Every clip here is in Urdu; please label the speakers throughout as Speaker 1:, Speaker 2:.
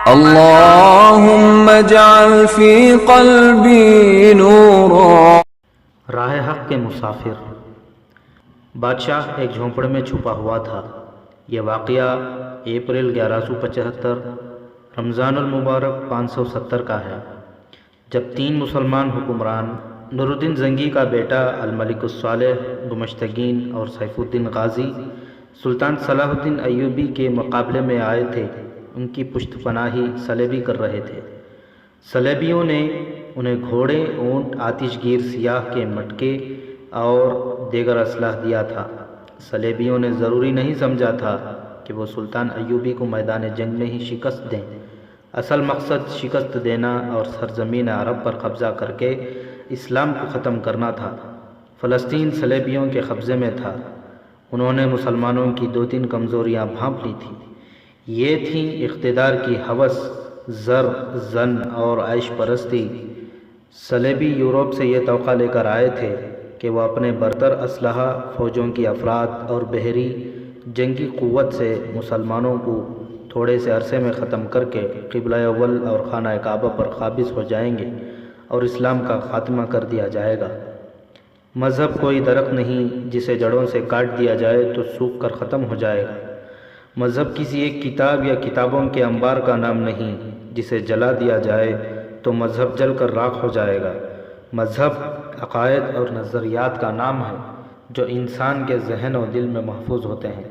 Speaker 1: اللهم اجعل في قلبي نورا۔
Speaker 2: راہ حق کے مسافر۔ بادشاہ ایک جھونپڑے میں چھپا ہوا تھا۔ یہ واقعہ اپریل 1175 رمضان المبارک 570 کا ہے، جب 3 مسلمان حکمران نور الدین زنگی کا بیٹا الملک الصالح گمشتگین اور سیف الدین غازی سلطان صلاح الدین ایوبی کے مقابلے میں آئے تھے۔ ان کی پشت پناہی صلیبی کر رہے تھے۔ صلیبیوں نے انہیں گھوڑے، اونٹ، آتش گیر سیاہ کے مٹکے اور دیگر اسلحہ دیا تھا۔ صلیبیوں نے ضروری نہیں سمجھا تھا کہ وہ سلطان ایوبی کو میدان جنگ میں ہی شکست دیں۔ اصل مقصد شکست دینا اور سرزمین عرب پر قبضہ کر کے اسلام کو ختم کرنا تھا۔ فلسطین صلیبیوں کے قبضے میں تھا۔ انہوں نے مسلمانوں کی 2-3 کمزوریاں بھانپ لی تھیں۔ یہ تھیں اقتدار کی ہوس، زر، زن اور عیش پرستی۔ صلیبی یورپ سے یہ توقع لے کر آئے تھے کہ وہ اپنے برتر اسلحہ، فوجوں کی افراد اور بحری جنگی قوت سے مسلمانوں کو تھوڑے سے عرصے میں ختم کر کے قبلہ اول اور خانہ کعبہ پر قابض ہو جائیں گے اور اسلام کا خاتمہ کر دیا جائے گا۔ مذہب کوئی درخت نہیں جسے جڑوں سے کاٹ دیا جائے تو سوکھ کر ختم ہو جائے گا۔ مذہب کسی ایک کتاب یا کتابوں کے انبار کا نام نہیں جسے جلا دیا جائے تو مذہب جل کر راکھ ہو جائے گا۔ مذہب عقائد اور نظریات کا نام ہے جو انسان کے ذہن و دل میں محفوظ ہوتے ہیں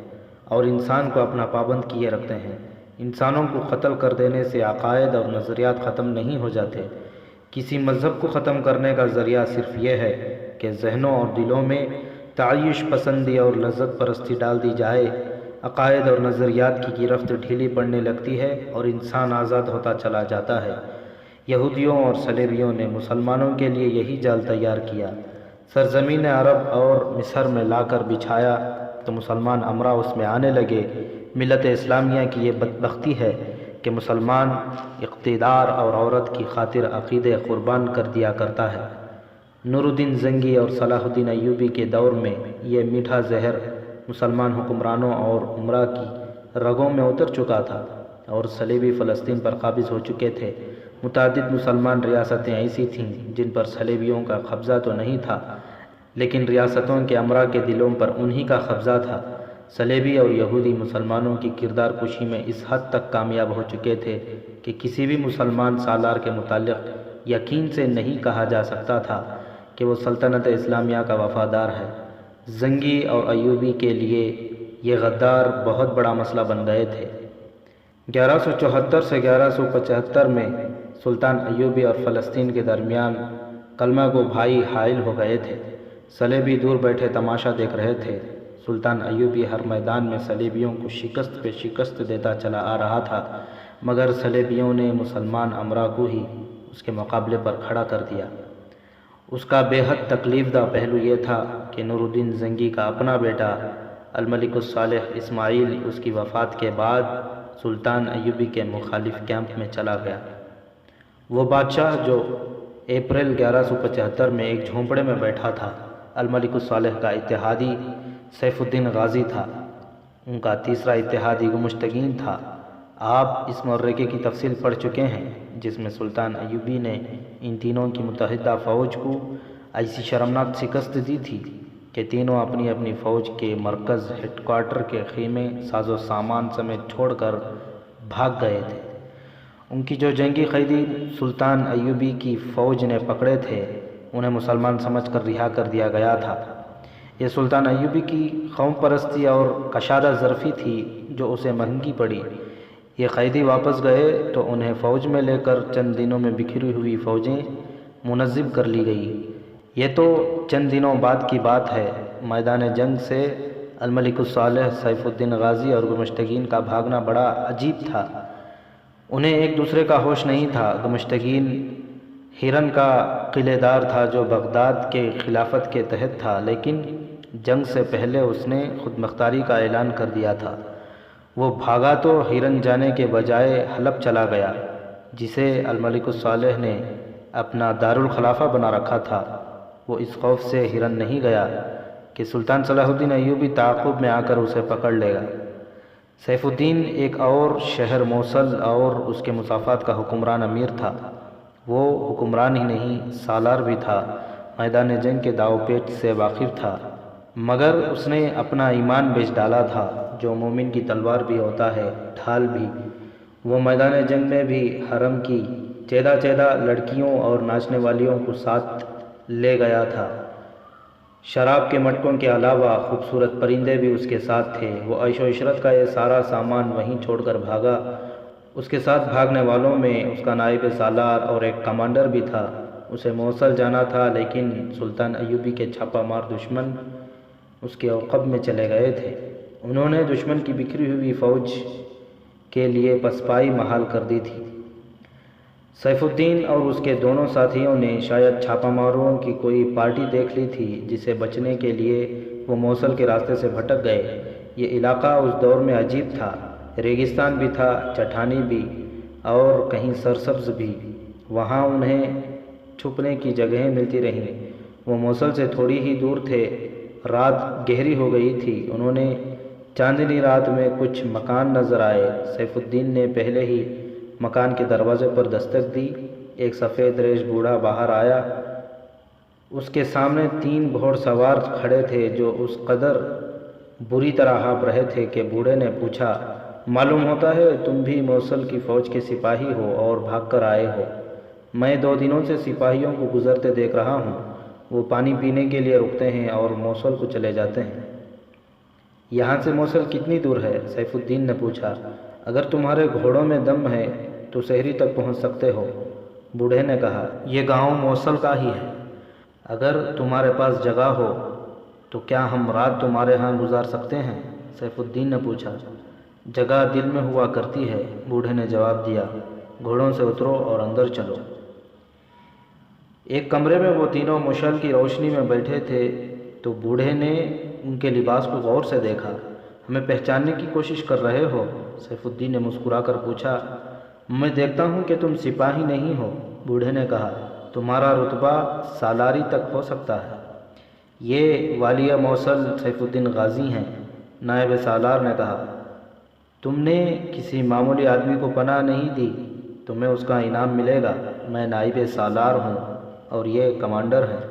Speaker 2: اور انسان کو اپنا پابند کیے رکھتے ہیں۔ انسانوں کو قتل کر دینے سے عقائد اور نظریات ختم نہیں ہو جاتے۔ کسی مذہب کو ختم کرنے کا ذریعہ صرف یہ ہے کہ ذہنوں اور دلوں میں تعیش پسندی اور لذت پرستی ڈال دی جائے۔ عقائد اور نظریات کی گرفت ڈھیلی پڑنے لگتی ہے اور انسان آزاد ہوتا چلا جاتا ہے۔ یہودیوں اور صلیبیوں نے مسلمانوں کے لیے یہی جال تیار کیا۔ سرزمین عرب اور مصر میں لا کر بچھایا تو مسلمان امراء اس میں آنے لگے۔ ملت اسلامیہ کی یہ بدبختی ہے کہ مسلمان اقتدار اور عورت کی خاطر عقیدے قربان کر دیا کرتا ہے۔ نور الدین زنگی اور صلاح الدین ایوبی کے دور میں یہ میٹھا زہر مسلمان حکمرانوں اور امراء کی رگوں میں اتر چکا تھا اور صلیبی فلسطین پر قابض ہو چکے تھے۔ متعدد مسلمان ریاستیں ایسی تھیں جن پر صلیبیوں کا قبضہ تو نہیں تھا، لیکن ریاستوں کے امراء کے دلوں پر انہی کا قبضہ تھا۔ صلیبی اور یہودی مسلمانوں کی کردار کشی میں اس حد تک کامیاب ہو چکے تھے کہ کسی بھی مسلمان سالار کے متعلق یقین سے نہیں کہا جا سکتا تھا کہ وہ سلطنت اسلامیہ کا وفادار ہے۔ زنگی اور ایوبی کے لیے یہ غدار بہت بڑا مسئلہ بن گئے تھے۔ 1174 سے 1175 میں سلطان ایوبی اور فلسطین کے درمیان کلمہ گو بھائی حائل ہو گئے تھے۔ صلیبی دور بیٹھے تماشا دیکھ رہے تھے۔ سلطان ایوبی ہر میدان میں صلیبیوں کو شکست پہ شکست دیتا چلا آ رہا تھا، مگر صلیبیوں نے مسلمان امراء کو ہی اس کے مقابلے پر کھڑا کر دیا۔ اس کا بے حد تکلیف دہ پہلو یہ تھا کہ نور الدین زنگی کا اپنا بیٹا الملک الصالح اسماعیل اس کی وفات کے بعد سلطان ایوبی کے مخالف کیمپ میں چلا گیا۔ وہ بادشاہ جو اپریل 1175 میں ایک جھونپڑے میں بیٹھا تھا، الملک الصالح کا اتحادی سیف الدین غازی تھا۔ ان کا تیسرا اتحادی گمشتگین تھا۔ آپ اس معرکے کی تفصیل پڑھ چکے ہیں جس میں سلطان ایوبی نے ان تینوں کی متحدہ فوج کو ایسی شرمناک شکست دی تھی کہ تینوں اپنی اپنی فوج کے مرکز ہیڈ کوارٹر کے خیمے ساز و سامان سمیت چھوڑ کر بھاگ گئے تھے۔ ان کی جو جنگی قیدی سلطان ایوبی کی فوج نے پکڑے تھے انہیں مسلمان سمجھ کر رہا کر دیا گیا تھا۔ یہ سلطان ایوبی کی قوم پرستی اور کشادہ ظرفی تھی جو اسے مہنگی پڑی۔ یہ قیدی واپس گئے تو انہیں فوج میں لے کر چند دنوں میں بکھری ہوئی فوجیں منظم کر لی گئی۔ یہ تو چند دنوں بعد کی بات ہے۔ میدان جنگ سے الملک الصالح، سیف الدین غازی اور گمشتگین کا بھاگنا بڑا عجیب تھا۔ انہیں ایک دوسرے کا ہوش نہیں تھا۔ گمشتگین ہرن کا قلعے دار تھا جو بغداد کے خلافت کے تحت تھا، لیکن جنگ سے پہلے اس نے خود مختاری کا اعلان کر دیا تھا۔ وہ بھاگا تو ہرن جانے کے بجائے حلب چلا گیا، جسے الملک الصالح نے اپنا دارالخلافہ بنا رکھا تھا۔ وہ اس خوف سے ہرن نہیں گیا کہ سلطان صلاح الدین ایوبی تعاقب میں آ کر اسے پکڑ لے گا۔ سیف الدین ایک اور شہر موصل اور اس کے مسافات کا حکمران امیر تھا۔ وہ حکمران ہی نہیں سالار بھی تھا، میدان جنگ کے داؤ پیچ سے واقف تھا، مگر اس نے اپنا ایمان بیچ ڈالا تھا، جو مومن کی تلوار بھی ہوتا ہے ڈھال بھی۔ وہ میدان جنگ میں بھی حرم کی چیدہ لڑکیوں اور ناچنے والیوں کو ساتھ لے گیا تھا۔ شراب کے مٹکوں کے علاوہ خوبصورت پرندے بھی اس کے ساتھ تھے۔ وہ عیش و عشرت کا یہ سارا سامان وہیں چھوڑ کر بھاگا۔ اس کے ساتھ بھاگنے والوں میں اس کا نائب سالار اور ایک کمانڈر بھی تھا۔ اسے موصل جانا تھا، لیکن سلطان ایوبی کے چھاپہ مار دشمن اس کے عقب میں چلے گئے تھے۔ انہوں نے دشمن کی بکھری ہوئی فوج کے لیے پسپائی محال کر دی تھی۔ سیف الدین اور اس کے دونوں ساتھیوں نے شاید چھاپہ ماروں کی کوئی پارٹی دیکھ لی تھی، جسے بچنے کے لیے وہ موصل کے راستے سے بھٹک گئے۔ یہ علاقہ اس دور میں عجیب تھا، ریگستان بھی تھا، چٹانی بھی اور کہیں سرسبز بھی۔ وہاں انہیں چھپنے کی جگہیں ملتی رہیں۔ وہ موصل سے تھوڑی ہی دور تھے، رات گہری ہو گئی تھی۔ انہوں نے چاندنی رات میں کچھ مکان نظر آئے۔ سیف الدین نے پہلے ہی مکان کے دروازے پر دستک دی۔ ایک سفید ریش بوڑھا باہر آیا۔ اس کے سامنے 3 گھوڑ سوار کھڑے تھے، جو اس قدر بری طرح ہانپ رہے تھے کہ بوڑھے نے پوچھا، معلوم ہوتا ہے تم بھی موصل کی فوج کے سپاہی ہو اور بھاگ کر آئے ہو۔ میں 2 دنوں سے سپاہیوں کو گزرتے دیکھ رہا ہوں۔ وہ پانی پینے کے لیے رکتے ہیں اور موصل کو چلے جاتے ہیں۔ یہاں سے موصل کتنی دور ہے؟ سیف الدین نے پوچھا۔ اگر تمہارے گھوڑوں میں دم ہے تو شہری تک پہنچ سکتے ہو، بوڑھے نے کہا۔ یہ گاؤں موصل کا ہی ہے۔ اگر تمہارے پاس جگہ ہو تو کیا ہم رات تمہارے ہاں گزار سکتے ہیں؟ سیف الدین نے پوچھا۔ جگہ دل میں ہوا کرتی ہے، بوڑھے نے جواب دیا۔ گھوڑوں سے اترو اور اندر چلو۔ ایک کمرے میں وہ تینوں مشعل کی روشنی میں بیٹھے تھے تو بوڑھے نے ان کے لباس کو غور سے دیکھا۔ ہمیں پہچاننے کی کوشش کر رہے ہو؟ سیف الدین نے مسکرا کر پوچھا۔ میں دیکھتا ہوں کہ تم سپاہی نہیں ہو، بوڑھے نے کہا۔ تمہارا رتبہ سالاری تک ہو سکتا ہے۔ یہ والیہ موصل سیف الدین غازی ہیں، نائب سالار نے کہا۔ تم نے کسی معمولی آدمی کو پناہ نہیں دی، تمہیں اس کا انعام ملے گا۔ میں نائب سالار ہوں اور یہ کمانڈر ہیں۔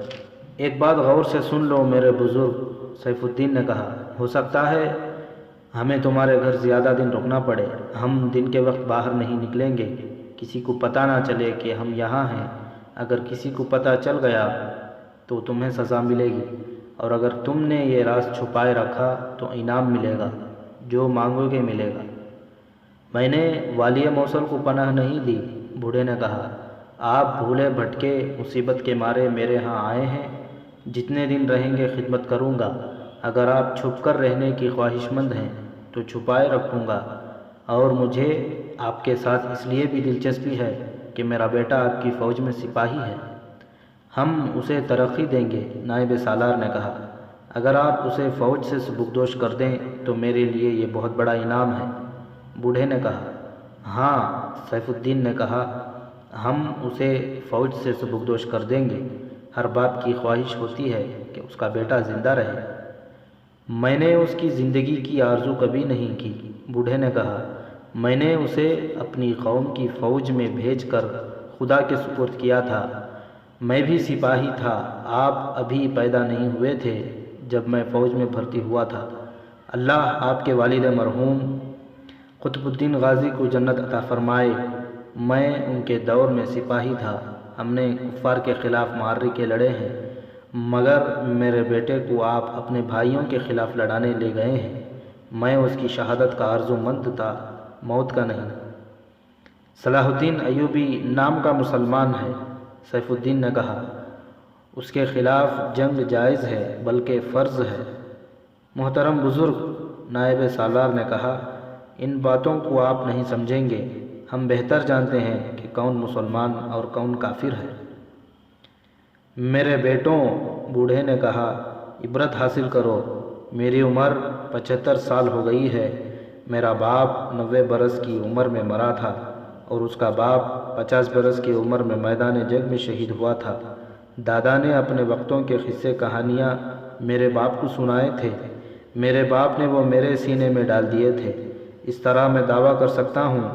Speaker 2: ایک بات غور سے سن لو میرے بزرگ، سیف الدین نے کہا۔ ہو سکتا ہے ہمیں تمہارے گھر زیادہ دن رکنا پڑے۔ ہم دن کے وقت باہر نہیں نکلیں گے، کسی کو پتہ نہ چلے کہ ہم یہاں ہیں۔ اگر کسی کو پتہ چل گیا تو تمہیں سزا ملے گی، اور اگر تم نے یہ راز چھپائے رکھا تو انعام ملے گا، جو مانگو گے ملے گا۔ میں نے والیہ موصل کو پناہ نہیں دی، بوڑھے نے کہا۔ آپ بھولے بھٹکے مصیبت کے مارے میرے ہاں آئے ہیں، جتنے دن رہیں گے خدمت کروں گا۔ اگر آپ چھپ کر رہنے کی خواہش مند ہیں تو چھپائے رکھوں گا، اور مجھے آپ کے ساتھ اس لیے بھی دلچسپی ہے کہ میرا بیٹا آپ کی فوج میں سپاہی ہے۔ ہم اسے ترقی دیں گے، نائب سالار نے کہا۔ اگر آپ اسے فوج سے سبکدوش کر دیں تو میرے لیے یہ بہت بڑا انعام ہے، بوڑھے نے کہا۔ ہاں، سیف الدین نے کہا، ہم اسے فوج سے سبکدوش کر دیں گے۔ ہر باپ کی خواہش ہوتی ہے کہ اس کا بیٹا زندہ رہے۔ میں نے اس کی زندگی کی آرزو کبھی نہیں کی، بوڑھے نے کہا۔ میں نے اسے اپنی قوم کی فوج میں بھیج کر خدا کے سپرد کیا تھا۔ میں بھی سپاہی تھا، آپ ابھی پیدا نہیں ہوئے تھے جب میں فوج میں بھرتی ہوا تھا۔ اللہ آپ کے والد مرحوم قطب الدین غازی کو جنت عطا فرمائے۔ میں ان کے دور میں سپاہی تھا۔ ہم نے کفار کے خلاف معرکے لڑے ہیں، مگر میرے بیٹے کو آپ اپنے بھائیوں کے خلاف لڑانے لے گئے ہیں۔ میں اس کی شہادت کا آرزو مند تھا، موت کا نہیں۔ صلاح الدین ایوبی نام کا مسلمان ہے، سیف الدین نے کہا۔ اس کے خلاف جنگ جائز ہے بلکہ فرض ہے، محترم بزرگ، نائب سالار نے کہا۔ ان باتوں کو آپ نہیں سمجھیں گے۔ ہم بہتر جانتے ہیں کہ کون مسلمان اور کون کافر ہے۔ میرے بیٹوں، بوڑھے نے کہا، عبرت حاصل کرو۔ میری عمر 75 سال ہو گئی ہے۔ میرا باپ 90 برس کی عمر میں مرا تھا، اور اس کا باپ 50 برس کی عمر میں میدان جنگ میں شہید ہوا تھا۔ دادا نے اپنے وقتوں کے قصے کہانیاں میرے باپ کو سنائے تھے۔ میرے باپ نے وہ میرے سینے میں ڈال دیے تھے۔ اس طرح میں دعویٰ کر سکتا ہوں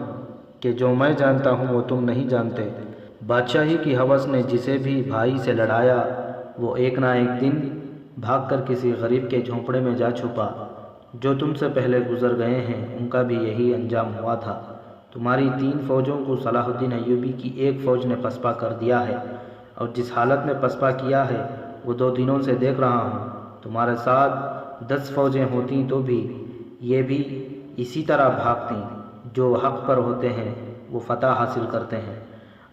Speaker 2: کہ جو میں جانتا ہوں وہ تم نہیں جانتے۔ بادشاہی کی ہوس نے جسے بھی بھائی سے لڑایا وہ ایک نہ ایک دن بھاگ کر کسی غریب کے جھونپڑے میں جا چھپا۔ جو تم سے پہلے گزر گئے ہیں ان کا بھی یہی انجام ہوا تھا۔ تمہاری 3 فوجوں کو صلاح الدین ایوبی کی ایک فوج نے پسپا کر دیا ہے، اور جس حالت میں پسپا کیا ہے وہ 2 دنوں سے دیکھ رہا ہوں۔ تمہارے ساتھ 10 فوجیں ہوتیں تو بھی یہ بھی اسی طرح بھاگتیں۔ جو حق پر ہوتے ہیں وہ فتح حاصل کرتے ہیں،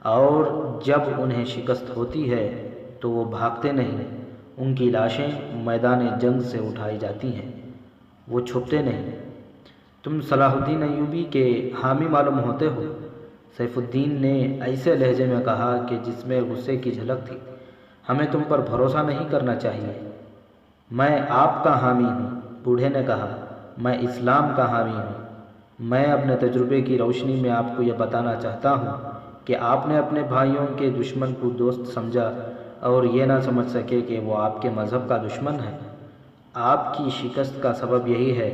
Speaker 2: اور جب انہیں شکست ہوتی ہے تو وہ بھاگتے نہیں، ان کی لاشیں میدان جنگ سے اٹھائی جاتی ہیں، وہ چھپتے نہیں۔ تم صلاح الدین ایوبی کے حامی معلوم ہوتے ہو؟ سیف الدین نے ایسے لہجے میں کہا کہ جس میں غصے کی جھلک تھی۔ ہمیں تم پر بھروسہ نہیں کرنا چاہیے۔ میں آپ کا حامی ہوں، بوڑھے نے کہا۔ میں اسلام کا حامی ہوں۔ میں اپنے تجربے کی روشنی میں آپ کو یہ بتانا چاہتا ہوں کہ آپ نے اپنے بھائیوں کے دشمن کو دوست سمجھا اور یہ نہ سمجھ سکے کہ وہ آپ کے مذہب کا دشمن ہے۔ آپ کی شکست کا سبب یہی ہے۔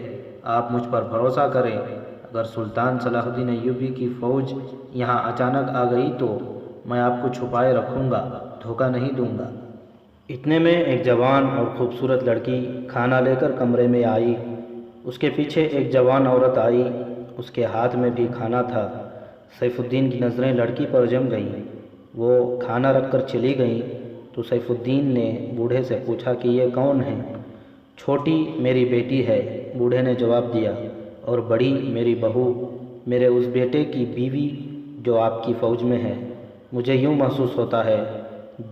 Speaker 2: آپ مجھ پر بھروسہ کریں۔ اگر سلطان صلاح الدین ایوبی کی فوج یہاں اچانک آ گئی تو میں آپ کو چھپائے رکھوں گا، دھوکہ نہیں دوں گا۔ اتنے میں ایک جوان اور خوبصورت لڑکی کھانا لے کر کمرے میں آئی۔ اس کے پیچھے ایک جوان عورت آئی، اس کے ہاتھ میں بھی کھانا تھا۔ سیف الدین کی نظریں لڑکی پر جم گئیں۔ وہ کھانا رکھ کر چلی گئیں تو سیف الدین نے بوڑھے سے پوچھا کہ یہ کون ہے؟ چھوٹی میری بیٹی ہے، بوڑھے نے جواب دیا، اور بڑی میری بہو، میرے اس بیٹے کی بیوی جو آپ کی فوج میں ہے۔ مجھے یوں محسوس ہوتا ہے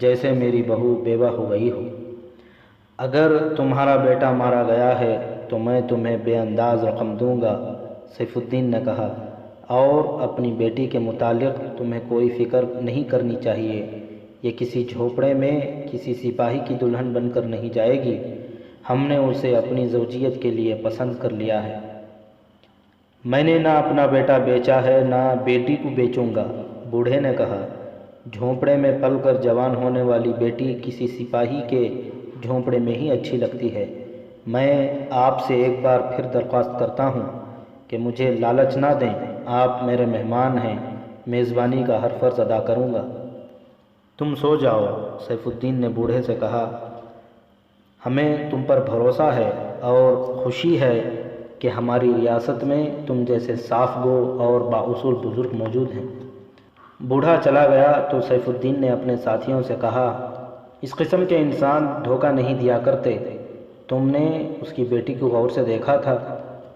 Speaker 2: جیسے میری بہو بیوہ ہو گئی ہو۔ اگر تمہارا بیٹا مارا گیا ہے تو میں تمہیں بے انداز رقم دوں گا، سیف الدین نے کہا، اور اپنی بیٹی کے متعلق تمہیں کوئی فکر نہیں کرنی چاہیے۔ یہ کسی جھونپڑے میں کسی سپاہی کی دلہن بن کر نہیں جائے گی۔ ہم نے اسے اپنی زوجیت کے لیے پسند کر لیا ہے۔ میں نے نہ اپنا بیٹا بیچا ہے نہ بیٹی کو بیچوں گا، بوڑھے نے کہا۔ جھونپڑے میں پل کر جوان ہونے والی بیٹی کسی سپاہی کے جھونپڑے میں ہی اچھی لگتی ہے۔ میں آپ سے ایک بار پھر درخواست کرتا ہوں کہ مجھے لالچ نہ دیں۔ آپ میرے مہمان ہیں، میزبانی کا ہر فرض ادا کروں گا۔ تم سو جاؤ، سیف الدین نے بوڑھے سے کہا۔ ہمیں تم پر بھروسہ ہے اور خوشی ہے کہ ہماری ریاست میں تم جیسے صاف گو اور بااصول بزرگ موجود ہیں۔ بوڑھا چلا گیا تو سیف الدین نے اپنے ساتھیوں سے کہا، اس قسم کے انسان دھوکہ نہیں دیا کرتے۔ تم نے اس کی بیٹی کو غور سے دیکھا تھا؟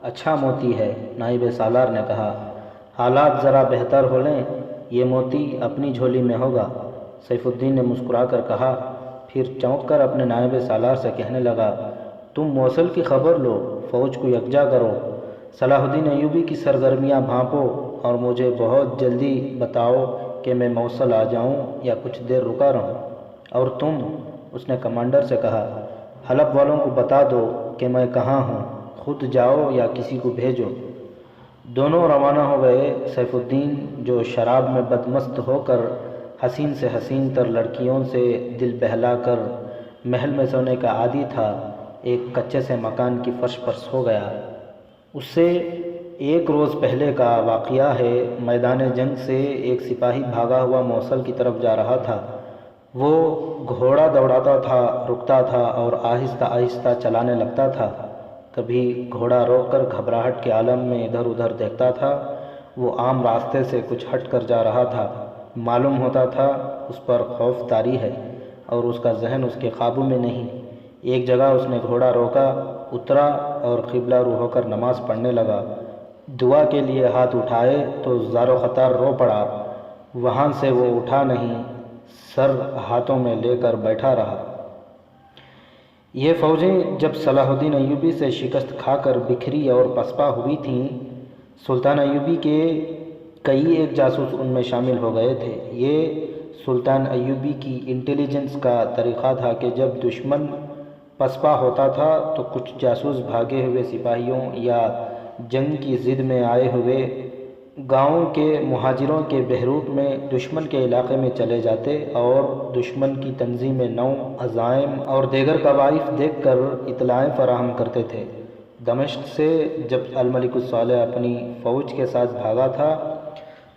Speaker 2: اچھا موتی ہے، نائب سالار نے کہا۔ حالات ذرا بہتر ہو لیں یہ موتی اپنی جھولی میں ہوگا، سیف الدین نے مسکرا کر کہا، پھر چونک کر اپنے نائب سالار سے کہنے لگا، تم موصل کی خبر لو، فوج کو یکجا کرو، صلاح الدین ایوبی کی سرگرمیاں بھانپو اور مجھے بہت جلدی بتاؤ کہ میں موصل آ جاؤں یا کچھ دیر رکا رہوں۔ اور تم، اس نے کمانڈر سے کہا، حلب والوں کو بتا دو کہ میں کہاں ہوں، خود جاؤ یا کسی کو بھیجو۔ دونوں روانہ ہو گئے۔ سیف الدین جو شراب میں بدمست ہو کر حسین سے حسین تر لڑکیوں سے دل بہلا کر محل میں سونے کا عادی تھا، ایک کچے سے مکان کی فرش پر سو گیا۔ اس سے 1 روز پہلے کا واقعہ ہے۔ میدان جنگ سے ایک سپاہی بھاگا ہوا موصل کی طرف جا رہا تھا۔ وہ گھوڑا دوڑاتا تھا، رکتا تھا اور آہستہ آہستہ چلانے لگتا تھا۔ کبھی گھوڑا روک کر گھبراہٹ کے عالم میں ادھر ادھر دیکھتا تھا۔ وہ عام راستے سے کچھ ہٹ کر جا رہا تھا۔ معلوم ہوتا تھا اس پر خوف طاری ہے اور اس کا ذہن اس کے قابو میں نہیں۔ ایک جگہ اس نے گھوڑا روکا، اترا اور قبلہ رو ہو کر نماز پڑھنے لگا۔ دعا کے لیے ہاتھ اٹھائے تو زار و خطار رو پڑا۔ وہاں سے وہ اٹھا نہیں، سر ہاتھوں میں لے کر بیٹھا رہا۔ یہ فوجیں جب صلاح الدین ایوبی سے شکست کھا کر بکھری اور پسپا ہوئی تھیں، سلطان ایوبی کے کئی ایک جاسوس ان میں شامل ہو گئے تھے۔ یہ سلطان ایوبی کی انٹیلیجنس کا طریقہ تھا کہ جب دشمن پسپا ہوتا تھا تو کچھ جاسوس بھاگے ہوئے سپاہیوں یا جنگ کی ضد میں آئے ہوئے گاؤں کے مہاجروں کے بہروٹ میں دشمن کے علاقے میں چلے جاتے اور دشمن کی تنظیم نو، عزائم اور دیگر قوائف دیکھ کر اطلاعیں فراہم کرتے تھے۔ دمشق سے جب الملک الصالح اپنی فوج کے ساتھ بھاگا تھا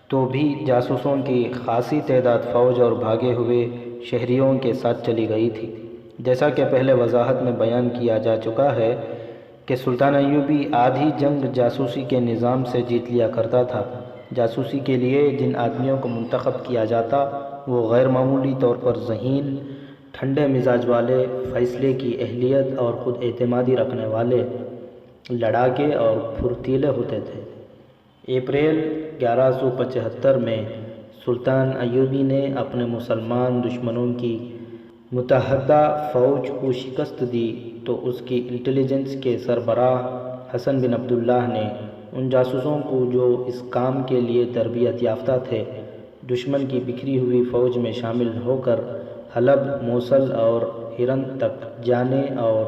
Speaker 2: تو بھی جاسوسوں کی خاصی تعداد فوج اور بھاگے ہوئے شہریوں کے ساتھ چلی گئی تھی۔ جیسا کہ پہلے وضاحت میں بیان کیا جا چکا ہے کہ سلطان ایوبی آدھی جنگ جاسوسی کے نظام سے جیت لیا کرتا تھا۔ جاسوسی کے لیے جن آدمیوں کو منتخب کیا جاتا وہ غیر معمولی طور پر ذہین، ٹھنڈے مزاج والے، فیصلے کی اہلیت اور خود اعتمادی رکھنے والے، لڑاکے اور پھرتیلے ہوتے تھے۔ اپریل 1175 میں سلطان ایوبی نے اپنے مسلمان دشمنوں کی متحدہ فوج کو شکست دی تو اس کی انٹیلیجنس کے سربراہ حسن بن عبداللہ نے ان جاسوسوں کو جو اس کام کے لیے تربیت یافتہ تھے دشمن کی بکھری ہوئی فوج میں شامل ہو کر حلب، موصل اور ہرن تک جانے اور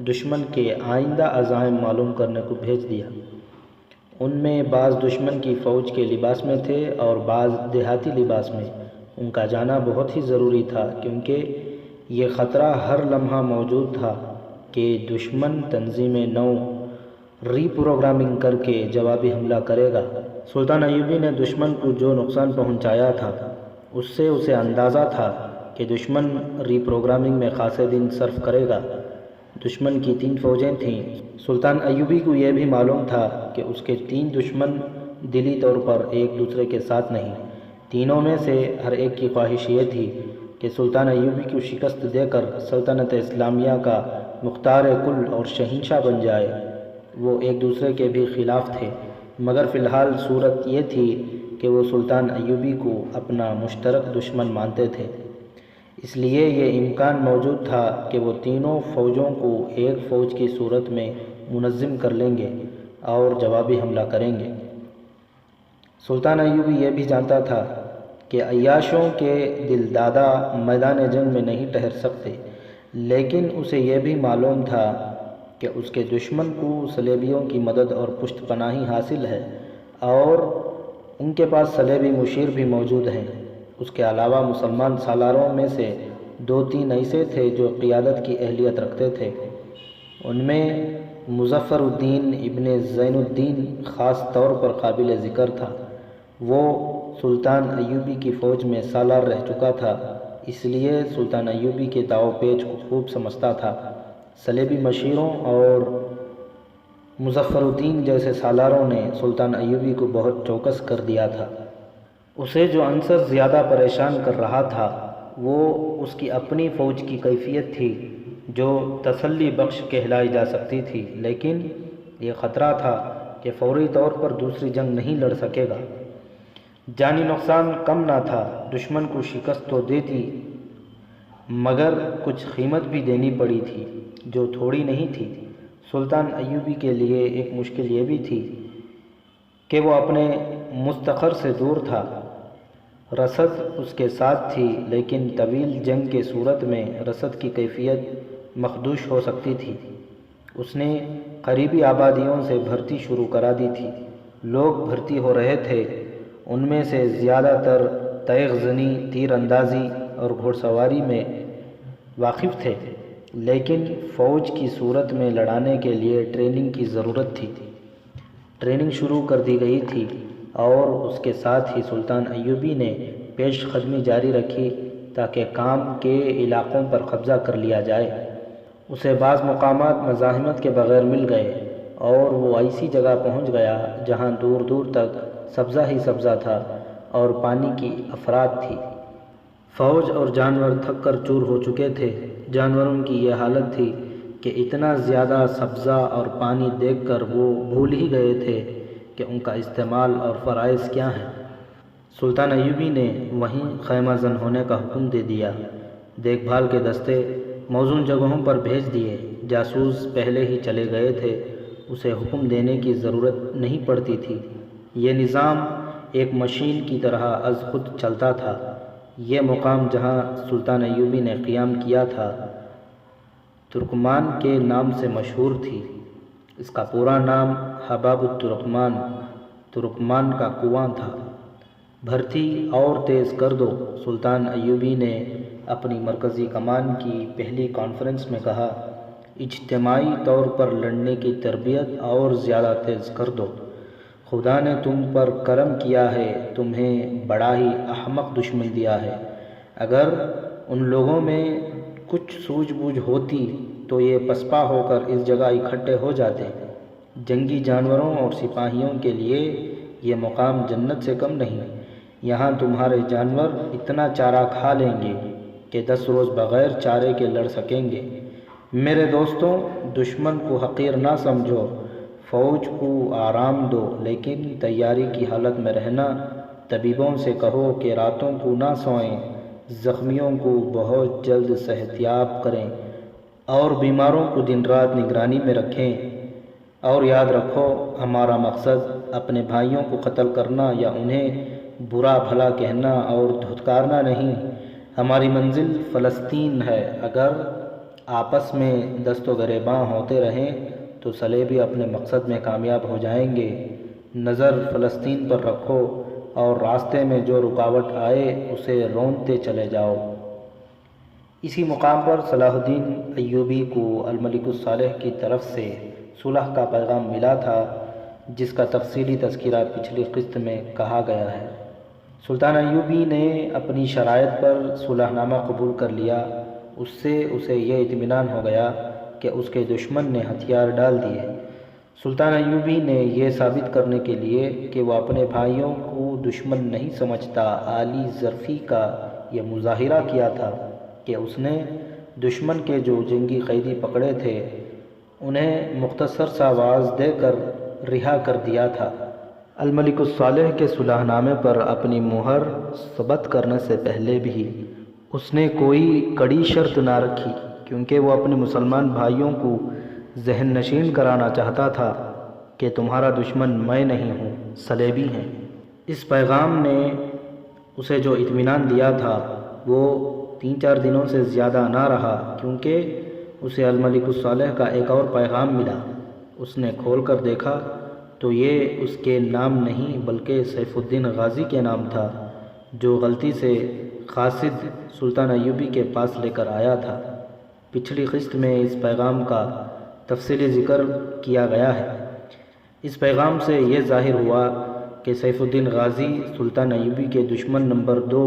Speaker 2: دشمن کے آئندہ عزائم معلوم کرنے کو بھیج دیا۔ ان میں بعض دشمن کی فوج کے لباس میں تھے اور بعض دیہاتی لباس میں۔ ان کا جانا بہت ہی ضروری تھا کیونکہ یہ خطرہ ہر لمحہ موجود تھا کہ دشمن تنظیم نو ری پروگرامنگ کر کے جوابی حملہ کرے گا۔ سلطان ایوبی نے دشمن کو جو نقصان پہنچایا تھا اس سے اسے اندازہ تھا کہ دشمن ری پروگرامنگ میں خاصے دن صرف کرے گا۔ دشمن کی 3 فوجیں تھیں۔ سلطان ایوبی کو یہ بھی معلوم تھا کہ اس کے 3 دشمن دلی طور پر ایک دوسرے کے ساتھ نہیں، تینوں میں سے ہر ایک کی خواہش یہ تھی کہ سلطان ایوبی کو شکست دے کر سلطنت اسلامیہ کا مختار کل اور شہنشاہ بن جائے۔ وہ ایک دوسرے کے بھی خلاف تھے، مگر فی الحال صورت یہ تھی کہ وہ سلطان ایوبی کو اپنا مشترک دشمن مانتے تھے، اس لیے یہ امکان موجود تھا کہ وہ تینوں فوجوں کو ایک فوج کی صورت میں منظم کر لیں گے اور جوابی حملہ کریں گے۔ سلطان ایوبی یہ بھی جانتا تھا کہ عیاشوں کے دل دادا میدان جنگ میں نہیں ٹھہر سکتے، لیکن اسے یہ بھی معلوم تھا کہ اس کے دشمن کو صلیبیوں کی مدد اور پشت پناہی حاصل ہے اور ان کے پاس صلیبی مشیر بھی موجود ہیں۔ اس کے علاوہ مسلمان سالاروں میں سے 2-3 ایسے تھے جو قیادت کی اہلیت رکھتے تھے۔ ان میں مظفر الدین ابن زین الدین خاص طور پر قابل ذکر تھا۔ وہ سلطان ایوبی کی فوج میں سالار رہ چکا تھا، اس لیے سلطان ایوبی کے داؤ پیچ کو خوب سمجھتا تھا۔ صلیبی مشیروں اور مظفر الدین جیسے سالاروں نے سلطان ایوبی کو بہت چوکس کر دیا تھا۔ اسے جو عنصر زیادہ پریشان کر رہا تھا وہ اس کی اپنی فوج کی کیفیت تھی جو تسلی بخش کہلائی جا سکتی تھی، لیکن یہ خطرہ تھا کہ فوری طور پر دوسری جنگ نہیں لڑ سکے گا۔ جانی نقصان کم نہ تھا، دشمن کو شکست تو دیتی مگر کچھ قیمت بھی دینی پڑی تھی جو تھوڑی نہیں تھی۔ سلطان ایوبی کے لیے ایک مشکل یہ بھی تھی کہ وہ اپنے مستقر سے دور تھا۔ رسد اس کے ساتھ تھی لیکن طویل جنگ کے صورت میں رسد کی کیفیت مخدوش ہو سکتی تھی۔ اس نے قریبی آبادیوں سے بھرتی شروع کرا دی تھی۔ لوگ بھرتی ہو رہے تھے، ان میں سے زیادہ تر تیغ زنی، تیر اندازی اور گھوڑ سواری میں واقف تھے، لیکن فوج کی صورت میں لڑانے کے لیے ٹریننگ کی ضرورت تھی۔ ٹریننگ شروع کر دی گئی تھی اور اس کے ساتھ ہی سلطان ایوبی نے پیش قدمی جاری رکھی تاکہ کام کے علاقوں پر قبضہ کر لیا جائے۔ اسے بعض مقامات مزاحمت کے بغیر مل گئے اور وہ ایسی جگہ پہنچ گیا جہاں دور دور تک سبزہ ہی سبزہ تھا اور پانی کی افراد تھی۔ فوج اور جانور تھک کر چور ہو چکے تھے۔ جانوروں کی یہ حالت تھی کہ اتنا زیادہ سبزہ اور پانی دیکھ کر وہ بھول ہی گئے تھے کہ ان کا استعمال اور فرائض کیا ہیں۔ سلطان ایوبی نے وہیں خیمہ زن ہونے کا حکم دے دیا۔ دیکھ بھال کے دستے موزون جگہوں پر بھیج دیے۔ جاسوس پہلے ہی چلے گئے تھے، اسے حکم دینے کی ضرورت نہیں پڑتی تھی۔ یہ نظام ایک مشین کی طرح از خود چلتا تھا۔ یہ مقام جہاں سلطان ایوبی نے قیام کیا تھا ترکمان کے نام سے مشہور تھی۔ اس کا پورا نام حباب الترکمان، ترکمان کا کنواں تھا۔ بھرتی اور تیز کر دو، سلطان ایوبی نے اپنی مرکزی کمان کی پہلی کانفرنس میں کہا۔ اجتماعی طور پر لڑنے کی تربیت اور زیادہ تیز کر دو۔ خدا نے تم پر کرم کیا ہے، تمہیں بڑا ہی احمق دشمن دیا ہے۔ اگر ان لوگوں میں کچھ سوجھ بوجھ ہوتی تو یہ پسپا ہو کر اس جگہ اکٹھے ہو جاتے۔ جنگی جانوروں اور سپاہیوں کے لیے یہ مقام جنت سے کم نہیں۔ یہاں تمہارے جانور اتنا چارہ کھا لیں گے کہ 10 روز بغیر چارے کے لڑ سکیں گے۔ میرے دوستوں، دشمن کو حقیر نہ سمجھو، فوج کو آرام دو، لیکن تیاری کی حالت میں رہنا۔ طبیبوں سے کہو کہ راتوں کو نہ سوئیں، زخمیوں کو بہت جلد صحت یاب کریں اور بیماروں کو دن رات نگرانی میں رکھیں۔ اور یاد رکھو، ہمارا مقصد اپنے بھائیوں کو قتل کرنا یا انہیں برا بھلا کہنا اور دھتکارنا نہیں۔ ہماری منزل فلسطین ہے۔ اگر آپس میں دست و گریباں ہوتے رہیں تو صلیبی اپنے مقصد میں کامیاب ہو جائیں گے۔ نظر فلسطین پر رکھو اور راستے میں جو رکاوٹ آئے اسے روندتے چلے جاؤ۔ اسی مقام پر صلاح الدین ایوبی کو الملک الصالح کی طرف سے صلح کا پیغام ملا تھا، جس کا تفصیلی تذکرہ پچھلی قسط میں کہا گیا ہے۔ سلطان ایوبی نے اپنی شرائط پر صلح نامہ قبول کر لیا۔ اس سے اسے یہ اطمینان ہو گیا کہ اس کے دشمن نے ہتھیار ڈال دیے۔ سلطان ایوبی نے یہ ثابت کرنے کے لیے کہ وہ اپنے بھائیوں کو دشمن نہیں سمجھتا، عالی ظرفی کا یہ مظاہرہ کیا تھا کہ اس نے دشمن کے جو جنگی قیدی پکڑے تھے انہیں مختصر سا واز دے کر رہا کر دیا تھا۔ الملک الصالح کے صلح نامے پر اپنی مہر ثبت کرنے سے پہلے بھی اس نے کوئی کڑی شرط نہ رکھی، کیونکہ وہ اپنے مسلمان بھائیوں کو ذہن نشین کرانا چاہتا تھا کہ تمہارا دشمن میں نہیں ہوں، صلیبی ہیں۔ اس پیغام نے اسے جو اطمینان دیا تھا وہ 3-4 دنوں سے زیادہ نہ رہا، کیونکہ اسے الملک الصالح کا ایک اور پیغام ملا۔ اس نے کھول کر دیکھا تو یہ اس کے نام نہیں بلکہ سیف الدین غازی کے نام تھا، جو غلطی سے قاصد سلطان ایوبی کے پاس لے کر آیا تھا۔ پچھلی قسط میں اس پیغام کا تفصیلی ذکر کیا گیا ہے۔ اس پیغام سے یہ ظاہر ہوا کہ سیف الدین غازی سلطان ایوبی کے دشمن نمبر 2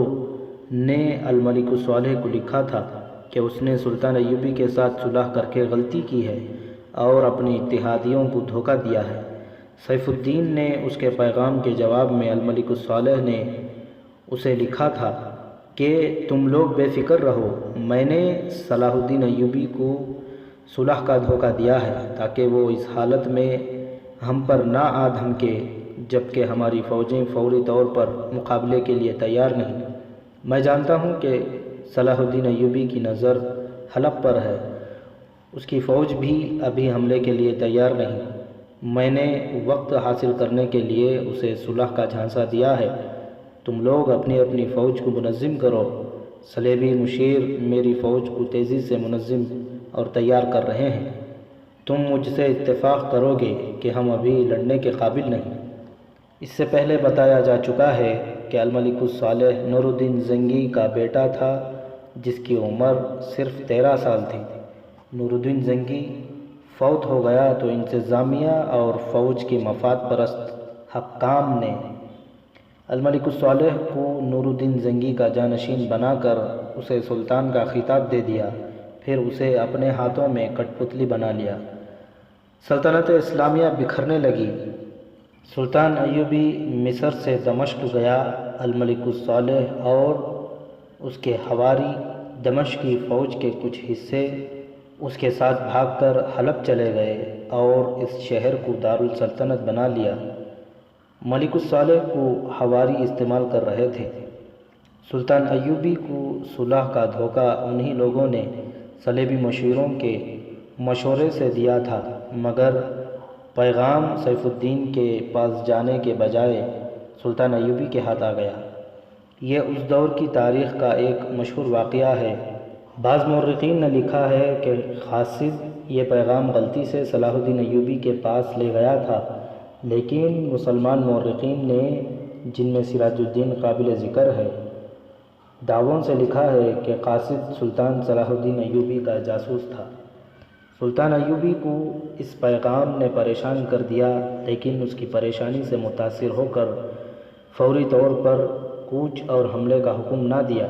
Speaker 2: نے الملک الصالح کو لکھا تھا کہ اس نے سلطان ایوبی کے ساتھ صلح کر کے غلطی کی ہے اور اپنی اتحادیوں کو دھوکہ دیا ہے۔ سیف الدین نے اس کے پیغام کے جواب میں الملک الصالح نے اسے لکھا تھا کہ تم لوگ بے فکر رہو، میں نے صلاح الدین ایوبی کو صلح کا دھوکہ دیا ہے تاکہ وہ اس حالت میں ہم پر نہ آ دھمکے جبکہ ہماری فوجیں فوری طور پر مقابلے کے لیے تیار نہیں۔ میں جانتا ہوں کہ صلاح الدین ایوبی کی نظر حلب پر ہے، اس کی فوج بھی ابھی حملے کے لیے تیار نہیں۔ میں نے وقت حاصل کرنے کے لیے اسے صلح کا جھانسا دیا ہے۔ تم لوگ اپنی اپنی فوج کو منظم کرو۔ صلیبی مشیر میری فوج کو تیزی سے منظم اور تیار کر رہے ہیں۔ تم مجھ سے اتفاق کرو گے کہ ہم ابھی لڑنے کے قابل نہیں۔ اس سے پہلے بتایا جا چکا ہے کہ الملک الصالح نور الدین زنگی کا بیٹا تھا، جس کی عمر صرف 13 سال تھی۔ نور الدین زنگی فوت ہو گیا تو انتظامیہ اور فوج کی مفاد پرست حکام نے الملک الصالح کو نور الدین زنگی کا جانشین بنا کر اسے سلطان کا خطاب دے دیا، پھر اسے اپنے ہاتھوں میں کٹ پتلی بنا لیا۔ سلطنت اسلامیہ بکھرنے لگی۔ سلطان ایوبی مصر سے دمشق گیا۔ الملک الصالح اور اس کے حواری دمشق کی فوج کے کچھ حصے اس کے ساتھ بھاگ کر حلب چلے گئے اور اس شہر کو دارالسلطنت بنا لیا۔ ملک الصالح کو حواری استعمال کر رہے تھے۔ سلطان ایوبی کو صلح کا دھوکہ انہی لوگوں نے صلیبی مشیروں کے مشورے سے دیا تھا، مگر پیغام سیف الدین کے پاس جانے کے بجائے سلطان ایوبی کے ہاتھ آ گیا۔ یہ اس دور کی تاریخ کا ایک مشہور واقعہ ہے۔ بعض مورخین نے لکھا ہے کہ قاصد یہ پیغام غلطی سے صلاح الدین ایوبی کے پاس لے گیا تھا، لیکن مسلمان مورخین نے، جن میں سراج الدین قابل ذکر ہے، دعووں سے لکھا ہے کہ قاصد سلطان صلاح الدین ایوبی کا جاسوس تھا۔ سلطان ایوبی کو اس پیغام نے پریشان کر دیا، لیکن اس کی پریشانی سے متاثر ہو کر فوری طور پر کوچ اور حملے کا حکم نہ دیا۔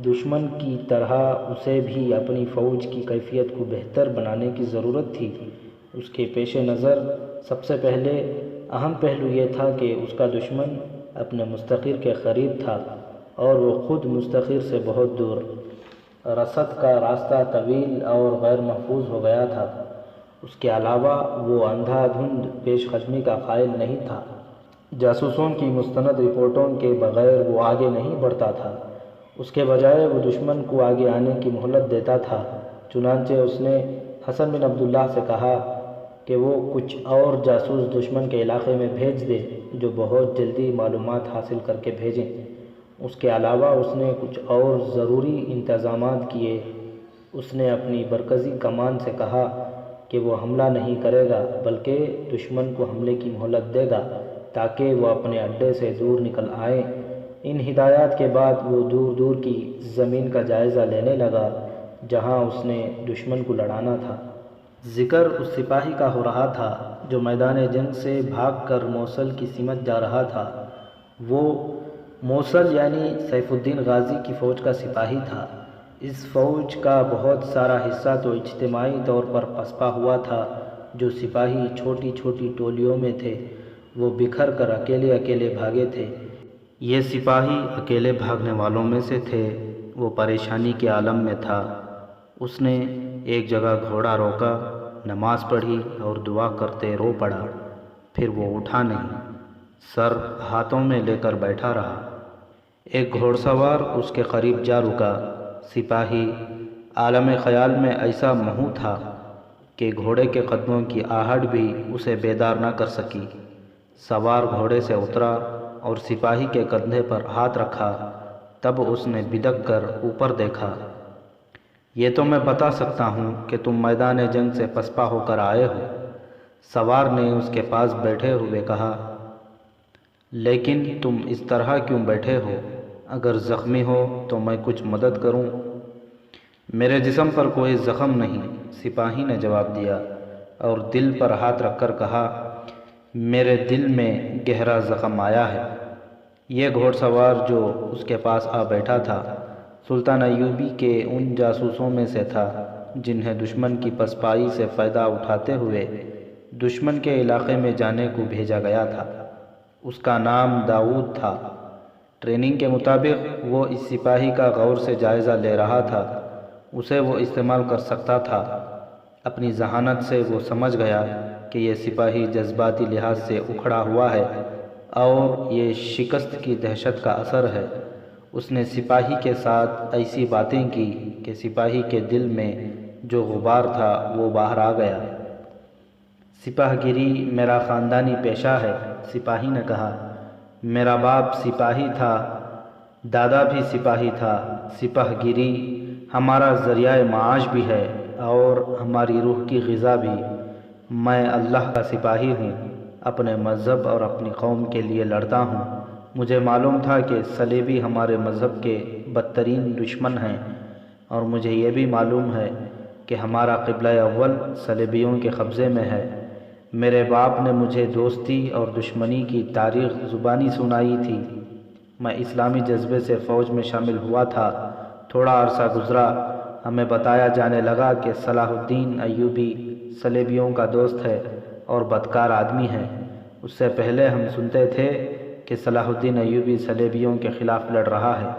Speaker 2: دشمن کی طرح اسے بھی اپنی فوج کی کیفیت کو بہتر بنانے کی ضرورت تھی۔ اس کے پیش نظر سب سے پہلے اہم پہلو یہ تھا کہ اس کا دشمن اپنے مستقر کے قریب تھا اور وہ خود مستقر سے بہت دور۔ رسد کا راستہ طویل اور غیر محفوظ ہو گیا تھا۔ اس کے علاوہ وہ اندھا دھند پیش قدمی کا قائل نہیں تھا۔ جاسوسوں کی مستند رپورٹوں کے بغیر وہ آگے نہیں بڑھتا تھا، اس کے بجائے وہ دشمن کو آگے آنے کی مہلت دیتا تھا۔ چنانچہ اس نے حسن بن عبداللہ سے کہا کہ وہ کچھ اور جاسوس دشمن کے علاقے میں بھیج دے جو بہت جلدی معلومات حاصل کر کے بھیجیں۔ اس کے علاوہ اس نے کچھ اور ضروری انتظامات کیے۔ اس نے اپنی مرکزی کمان سے کہا کہ وہ حملہ نہیں کرے گا بلکہ دشمن کو حملے کی مہلت دے گا تاکہ وہ اپنے اڈے سے دور نکل آئیں۔ ان ہدایات کے بعد وہ دور دور کی زمین کا جائزہ لینے لگا جہاں اس نے دشمن کو لڑانا تھا۔ ذکر اس سپاہی کا ہو رہا تھا جو میدان جنگ سے بھاگ کر موصل کی سمت جا رہا تھا۔ وہ موصل یعنی سیف الدین غازی کی فوج کا سپاہی تھا۔ اس فوج کا بہت سارا حصہ تو اجتماعی طور پر پسپا ہوا تھا۔ جو سپاہی چھوٹی چھوٹی ٹولیوں میں تھے وہ بکھر کر اکیلے اکیلے بھاگے تھے۔ یہ سپاہی اکیلے بھاگنے والوں میں سے تھے۔ وہ پریشانی کے عالم میں تھا۔ اس نے ایک جگہ گھوڑا روکا، نماز پڑھی اور دعا کرتے رو پڑا۔ پھر وہ اٹھا نہیں، سر ہاتھوں میں لے کر بیٹھا رہا۔ ایک گھوڑ سوار اس کے قریب جا رکا۔ سپاہی عالم خیال میں ایسا محو تھا کہ گھوڑے کے قدموں کی آہٹ بھی اسے بیدار نہ کر سکی۔ سوار گھوڑے سے اترا اور سپاہی کے کندھے پر ہاتھ رکھا۔ تب اس نے بدک کر اوپر دیکھا۔ یہ تو میں بتا سکتا ہوں کہ تم میدان جنگ سے پسپا ہو کر آئے ہو۔ سوار نے اس کے پاس بیٹھے ہوئے کہا، لیکن تم اس طرح کیوں بیٹھے ہو؟ اگر زخمی ہو تو میں کچھ مدد کروں؟ میرے جسم پر کوئی زخم نہیں، سپاہی نے جواب دیا اور دل پر ہاتھ رکھ کر کہا، میرے دل میں گہرا زخم آیا ہے۔ یہ گھوڑ سوار جو اس کے پاس آ بیٹھا تھا سلطان ایوبی کے ان جاسوسوں میں سے تھا جنہیں دشمن کی پسپائی سے فائدہ اٹھاتے ہوئے دشمن کے علاقے میں جانے کو بھیجا گیا تھا۔ اس کا نام داؤد تھا۔ ٹریننگ کے مطابق وہ اس سپاہی کا غور سے جائزہ لے رہا تھا۔ اسے وہ استعمال کر سکتا تھا۔ اپنی ذہانت سے وہ سمجھ گیا کہ یہ سپاہی جذباتی لحاظ سے اکھڑا ہوا ہے اور یہ شکست کی دہشت کا اثر ہے۔ اس نے سپاہی کے ساتھ ایسی باتیں کی کہ سپاہی کے دل میں جو غبار تھا وہ باہر آ گیا۔ سپاہ گیری میرا خاندانی پیشہ ہے، سپاہی نے کہا۔ میرا باپ سپاہی تھا، دادا بھی سپاہی تھا۔ سپاہ گیری ہمارا ذریعہ معاش بھی ہے اور ہماری روح کی غذا بھی۔ میں اللہ کا سپاہی ہوں، اپنے مذہب اور اپنی قوم کے لیے لڑتا ہوں۔ مجھے معلوم تھا کہ صلیبی ہمارے مذہب کے بدترین دشمن ہیں، اور مجھے یہ بھی معلوم ہے کہ ہمارا قبلہ اول صلیبیوں کے قبضے میں ہے۔ میرے باپ نے مجھے دوستی اور دشمنی کی تاریخ زبانی سنائی تھی۔ میں اسلامی جذبے سے فوج میں شامل ہوا تھا۔ تھوڑا عرصہ گزرا، ہمیں بتایا جانے لگا کہ صلاح الدین ایوبی صلیبیوں کا دوست ہے اور بدکار آدمی ہے۔ اس سے پہلے ہم سنتے تھے کہ صلاح الدین ایوبی صلیبیوں کے خلاف لڑ رہا ہے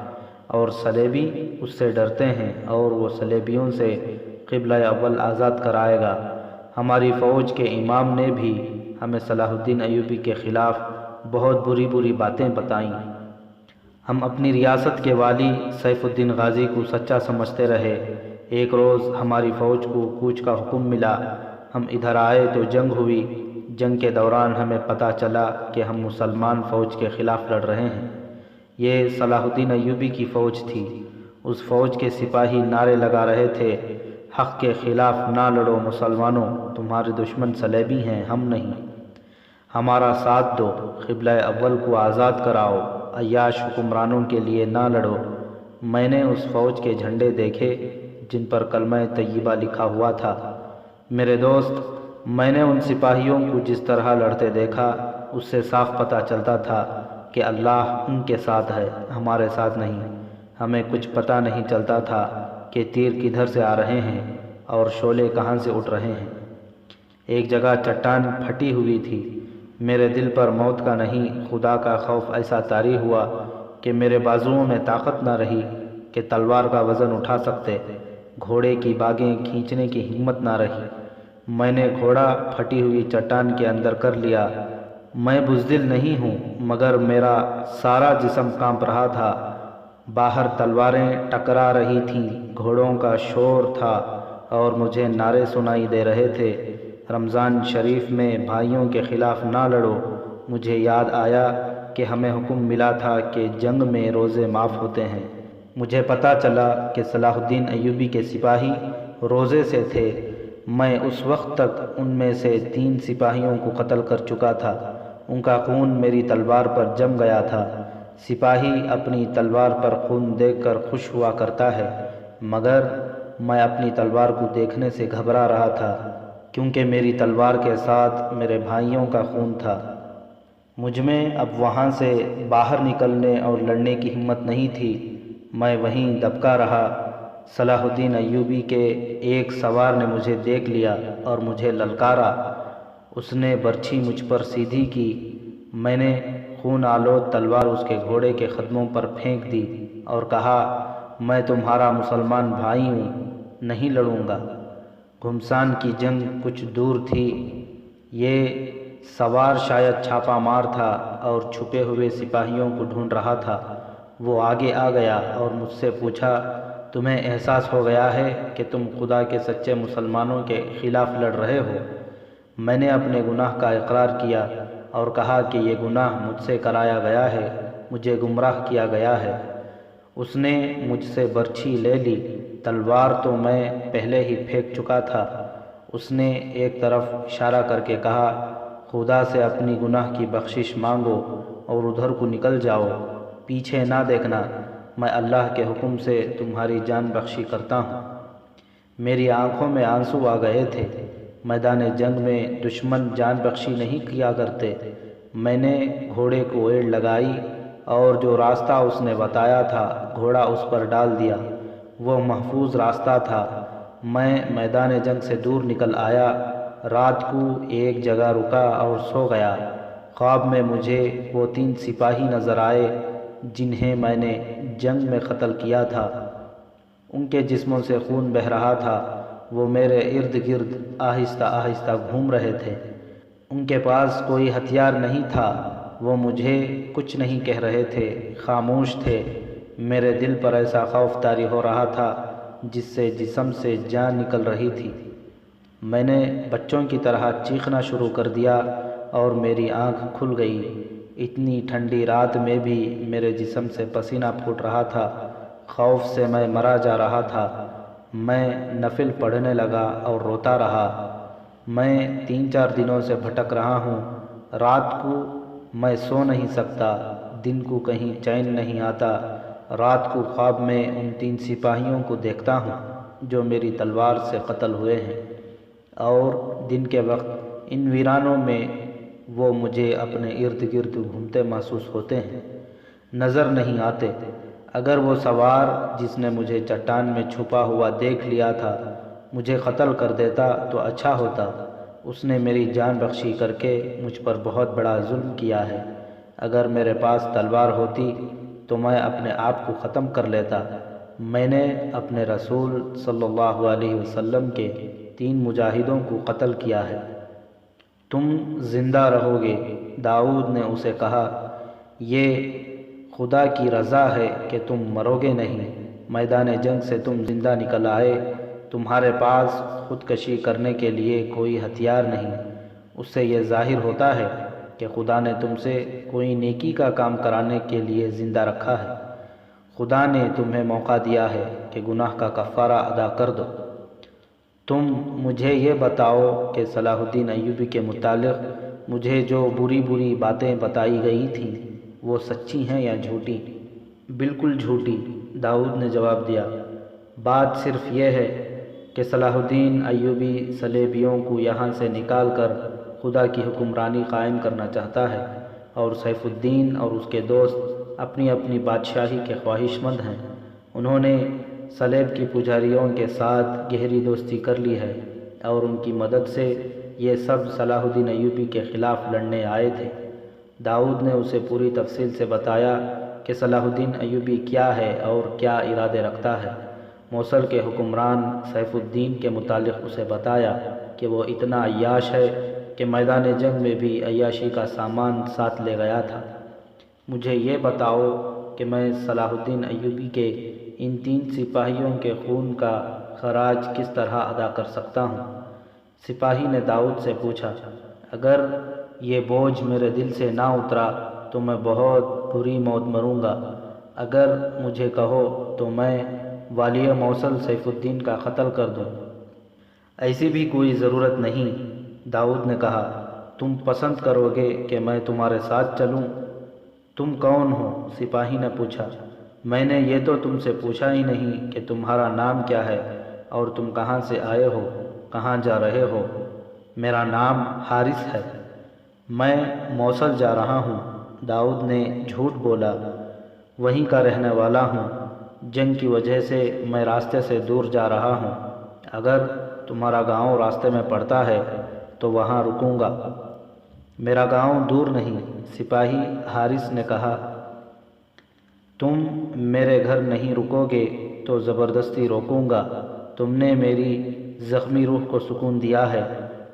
Speaker 2: اور صلیبی اس سے ڈرتے ہیں اور وہ صلیبیوں سے قبلہ اول آزاد کرائے گا۔ ہماری فوج کے امام نے بھی ہمیں صلاح الدین ایوبی کے خلاف بہت بری بری باتیں بتائیں۔ ہم اپنی ریاست کے والی سیف الدین غازی کو سچا سمجھتے رہے۔ ایک روز ہماری فوج کو کوچ کا حکم ملا۔ ہم ادھر آئے تو جنگ ہوئی۔ جنگ کے دوران ہمیں پتہ چلا کہ ہم مسلمان فوج کے خلاف لڑ رہے ہیں۔ یہ صلاح الدین ایوبی کی فوج تھی۔ اس فوج کے سپاہی نعرے لگا رہے تھے، حق کے خلاف نہ لڑو مسلمانوں، تمہارے دشمن صلیبی ہیں، ہم نہیں۔ ہمارا ساتھ دو، قبلہ اول کو آزاد کراؤ، عیاش حکمرانوں کے لیے نہ لڑو۔ میں نے اس فوج کے جھنڈے دیکھے جن پر کلمہ طیبہ لکھا ہوا تھا۔ میرے دوست، میں نے ان سپاہیوں کو جس طرح لڑتے دیکھا اس سے صاف پتہ چلتا تھا کہ اللہ ان کے ساتھ ہے، ہمارے ساتھ نہیں۔ ہمیں کچھ پتہ نہیں چلتا تھا کہ تیر کدھر سے آ رہے ہیں اور شعلے کہاں سے اٹھ رہے ہیں۔ ایک جگہ چٹان پھٹی ہوئی تھی۔ میرے دل پر موت کا نہیں خدا کا خوف ایسا طاری ہوا کہ میرے بازوؤں میں طاقت نہ رہی کہ تلوار کا وزن اٹھا سکتے، گھوڑے کی باگیں کھینچنے کی ہمت نہ رہی۔ میں نے گھوڑا پھٹی ہوئی چٹان کے اندر کر لیا۔ میں بزدل نہیں ہوں مگر میرا سارا جسم کانپ رہا تھا۔ باہر تلواریں ٹکرا رہی تھیں، گھوڑوں کا شور تھا اور مجھے نعرے سنائی دے رہے تھے، رمضان شریف میں بھائیوں کے خلاف نہ لڑو۔ مجھے یاد آیا کہ ہمیں حکم ملا تھا کہ جنگ میں روزے معاف ہوتے ہیں۔ مجھے پتہ چلا کہ صلاح الدین ایوبی کے سپاہی روزے سے تھے۔ میں اس وقت تک ان میں سے 3 سپاہیوں کو قتل کر چکا تھا۔ ان کا خون میری تلوار پر جم گیا تھا۔ سپاہی اپنی تلوار پر خون دیکھ کر خوش ہوا کرتا ہے، مگر میں اپنی تلوار کو دیکھنے سے گھبرا رہا تھا، کیونکہ میری تلوار کے ساتھ میرے بھائیوں کا خون تھا۔ مجھ میں اب وہاں سے باہر نکلنے اور لڑنے کی ہمت نہیں تھی۔ میں وہیں دبکا رہا۔ صلاح الدین ایوبی کے ایک سوار نے مجھے دیکھ لیا اور مجھے للکارا۔ اس نے برچھی مجھ پر سیدھی کی۔ میں نے خون آلود تلوار اس کے گھوڑے کے قدموں پر پھینک دی اور کہا، میں تمہارا مسلمان بھائی ہوں، نہیں لڑوں گا۔ گھمسان کی جنگ کچھ دور تھی۔ یہ سوار شاید چھاپا مار تھا اور چھپے ہوئے سپاہیوں کو ڈھونڈ رہا تھا۔ وہ آگے آ گیا اور مجھ سے پوچھا، تمہیں احساس ہو گیا ہے کہ تم خدا کے سچے مسلمانوں کے خلاف لڑ رہے ہو؟ میں نے اپنے گناہ کا اقرار کیا اور کہا کہ یہ گناہ مجھ سے کرایا گیا ہے، مجھے گمراہ کیا گیا ہے۔ اس نے مجھ سے برچھی لے لی۔ تلوار تو میں پہلے ہی پھینک چکا تھا۔ اس نے ایک طرف اشارہ کر کے کہا، خدا سے اپنی گناہ کی بخشش مانگو اور ادھر کو نکل جاؤ، پیچھے نہ دیکھنا، میں اللہ کے حکم سے تمہاری جان بخشی کرتا ہوں۔ میری آنکھوں میں آنسو آ گئے تھے۔ میدان جنگ میں دشمن جان بخشی نہیں کیا کرتے۔ میں نے گھوڑے کو ایڑ لگائی اور جو راستہ اس نے بتایا تھا گھوڑا اس پر ڈال دیا۔ وہ محفوظ راستہ تھا۔ میں میدان جنگ سے دور نکل آیا۔ رات کو ایک جگہ رکا اور سو گیا۔ خواب میں مجھے وہ 3 سپاہی نظر آئے جنہیں میں نے جنگ میں قتل کیا تھا۔ ان کے جسموں سے خون بہہ رہا تھا۔ وہ میرے ارد گرد آہستہ آہستہ گھوم رہے تھے۔ ان کے پاس کوئی ہتھیار نہیں تھا۔ وہ مجھے کچھ نہیں کہہ رہے تھے، خاموش تھے۔ میرے دل پر ایسا خوف طاری ہو رہا تھا جس سے جسم سے جان نکل رہی تھی۔ میں نے بچوں کی طرح چیخنا شروع کر دیا اور میری آنکھ کھل گئی۔ اتنی ٹھنڈی رات میں بھی میرے جسم سے پسینہ پھوٹ رہا تھا۔ خوف سے میں مرا جا رہا تھا۔ میں نفل پڑھنے لگا اور روتا رہا۔ میں 3-4 دنوں سے بھٹک رہا ہوں۔ رات کو میں سو نہیں سکتا، دن کو کہیں چین نہیں آتا۔ رات کو خواب میں ان 3 سپاہیوں کو دیکھتا ہوں جو میری تلوار سے قتل ہوئے ہیں، اور دن کے وقت ان ویرانوں میں وہ مجھے اپنے ارد گرد گھومتے محسوس ہوتے ہیں، نظر نہیں آتے۔ اگر وہ سوار جس نے مجھے چٹان میں چھپا ہوا دیکھ لیا تھا مجھے قتل کر دیتا تو اچھا ہوتا۔ اس نے میری جان بخشی کر کے مجھ پر بہت بڑا ظلم کیا ہے۔ اگر میرے پاس تلوار ہوتی تو میں اپنے آپ کو ختم کر لیتا۔ میں نے اپنے رسول صلی اللہ علیہ وسلم کے 3 مجاہدوں کو قتل کیا ہے۔ تم زندہ رہو گے۔ داؤد نے اسے کہا، یہ خدا کی رضا ہے کہ تم مرو گے نہیں۔ میدان جنگ سے تم زندہ نکل آئے۔ تمہارے پاس خودکشی کرنے کے لیے کوئی ہتھیار نہیں۔ اس سے یہ ظاہر ہوتا ہے کہ خدا نے تم سے کوئی نیکی کا کام کرانے کے لیے زندہ رکھا ہے۔ خدا نے تمہیں موقع دیا ہے کہ گناہ کا کفارہ ادا کر دو۔ تم مجھے یہ بتاؤ کہ صلاح الدین ایوبی کے متعلق مجھے جو بری باتیں بتائی گئی تھیں وہ سچی ہیں یا جھوٹی؟ بالکل جھوٹی، داؤد نے جواب دیا۔ بات صرف یہ ہے کہ صلاح الدین ایوبی صلیبیوں کو یہاں سے نکال کر خدا کی حکمرانی قائم کرنا چاہتا ہے، اور سیف الدین اور اس کے دوست اپنی اپنی بادشاہی کے خواہش مند ہیں۔ انہوں نے صلیب کی پجاریوں کے ساتھ گہری دوستی کر لی ہے، اور ان کی مدد سے یہ سب صلاح الدین ایوبی کے خلاف لڑنے آئے تھے۔ داؤد نے اسے پوری تفصیل سے بتایا کہ صلاح الدین ایوبی کیا ہے اور کیا ارادے رکھتا ہے۔ موصل کے حکمران سیف الدین کے متعلق اسے بتایا کہ وہ اتنا عیاش ہے کہ میدان جنگ میں بھی عیاشی کا سامان ساتھ لے گیا تھا۔ مجھے یہ بتاؤ کہ میں صلاح الدین ایوبی کے ان 3 سپاہیوں کے خون کا خراج کس طرح ادا کر سکتا ہوں؟ سپاہی نے داؤد سے پوچھا، اگر یہ بوجھ میرے دل سے نہ اترا تو میں بہت بری موت مروں گا۔ اگر مجھے کہو تو میں والی موصل سیف الدین کا قتل کر دوں۔ ایسی بھی کوئی ضرورت نہیں، داؤد نے کہا۔ تم پسند کرو گے کہ میں تمہارے ساتھ چلوں؟ تم کون ہو؟ سپاہی نے پوچھا۔ میں نے یہ تو تم سے پوچھا ہی نہیں کہ تمہارا نام کیا ہے اور تم کہاں سے آئے ہو، کہاں جا رہے ہو؟ میرا نام حارث ہے، میں موصل جا رہا ہوں۔ داؤد نے جھوٹ بولا، وہیں کا رہنے والا ہوں، جنگ کی وجہ سے میں راستے سے دور جا رہا ہوں۔ اگر تمہارا گاؤں راستے میں پڑتا ہے تو وہاں رکوں گا۔ میرا گاؤں دور نہیں، سپاہی حارث نے کہا۔ تم میرے گھر نہیں رکو گے تو زبردستی روکوں گا۔ تم نے میری زخمی روح کو سکون دیا ہے،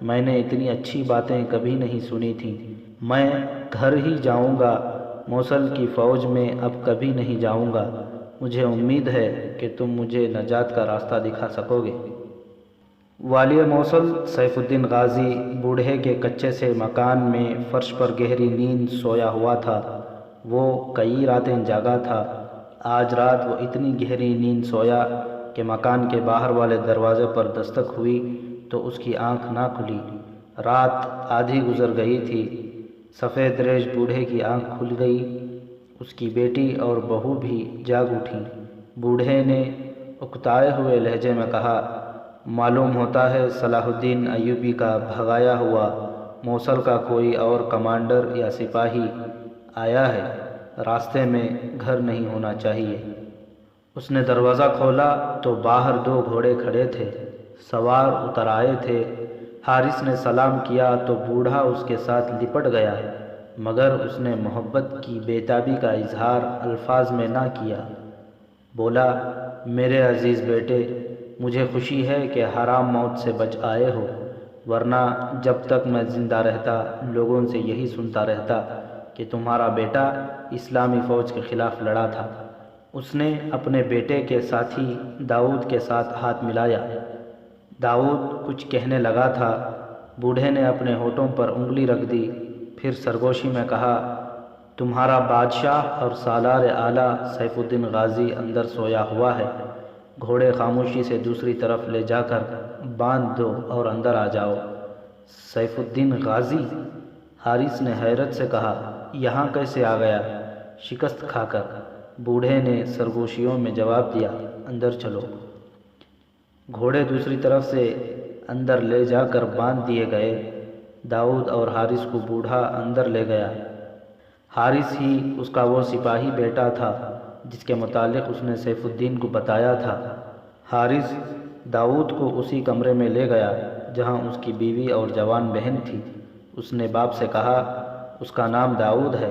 Speaker 2: میں نے اتنی اچھی باتیں کبھی نہیں سنی تھیں۔ میں گھر ہی جاؤں گا، موصل کی فوج میں اب کبھی نہیں جاؤں گا۔ مجھے امید ہے کہ تم مجھے نجات کا راستہ دکھا سکو گے۔ والی موصل سیف الدین غازی بوڑھے کے کچے سے مکان میں فرش پر گہری نیند سویا ہوا تھا۔ وہ کئی راتیں جاگا تھا۔ آج رات وہ اتنی گہری نیند سویا کہ مکان کے باہر والے دروازے پر دستک ہوئی تو اس کی آنکھ نہ کھلی۔ رات آدھی گزر گئی تھی۔ سفید ریش بوڑھے کی آنکھ کھل گئی۔ اس کی بیٹی اور بہو بھی جاگ اٹھیں۔ بوڑھے نے اکتائے ہوئے لہجے میں کہا، معلوم ہوتا ہے صلاح الدین ایوبی کا بھگایا ہوا موصل کا کوئی اور کمانڈر یا سپاہی آیا ہے، راستے میں گھر نہیں ہونا چاہیے۔ اس نے دروازہ کھولا تو باہر 2 گھوڑے کھڑے تھے، سوار اتر آئے تھے۔ حارث نے سلام کیا تو بوڑھا اس کے ساتھ لپٹ گیا، مگر اس نے محبت کی بے تابی کا اظہار الفاظ میں نہ کیا۔ بولا، میرے عزیز بیٹے، مجھے خوشی ہے کہ حرام موت سے بچ آئے ہو، ورنہ جب تک میں زندہ رہتا لوگوں سے یہی سنتا رہتا کہ تمہارا بیٹا اسلامی فوج کے خلاف لڑا تھا۔ اس نے اپنے بیٹے کے ساتھی داؤد کے ساتھ ہاتھ ملایا۔ داؤد کچھ کہنے لگا تھا، بوڑھے نے اپنے ہونٹوں پر انگلی رکھ دی، پھر سرگوشی میں کہا، تمہارا بادشاہ اور سالار اعلیٰ سیف الدین غازی اندر سویا ہوا ہے، گھوڑے خاموشی سے دوسری طرف لے جا کر باندھ دو اور اندر آ جاؤ۔ سیف الدین غازی؟ حارث نے حیرت سے کہا، یہاں کیسے آ گیا؟ شکست کھا کر، بوڑھے نے سرگوشیوں میں جواب دیا، اندر چلو۔ گھوڑے دوسری طرف سے اندر لے جا کر باندھ دیے گئے۔ داؤد اور حارث کو بوڑھا اندر لے گیا۔ حارث ہی اس کا وہ سپاہی بیٹا تھا جس کے متعلق اس نے سیف الدین کو بتایا تھا۔ حارث داؤد کو اسی کمرے میں لے گیا جہاں اس کی بیوی اور جوان بہن تھی۔ اس نے باپ سے کہا، اس کا نام داؤد ہے،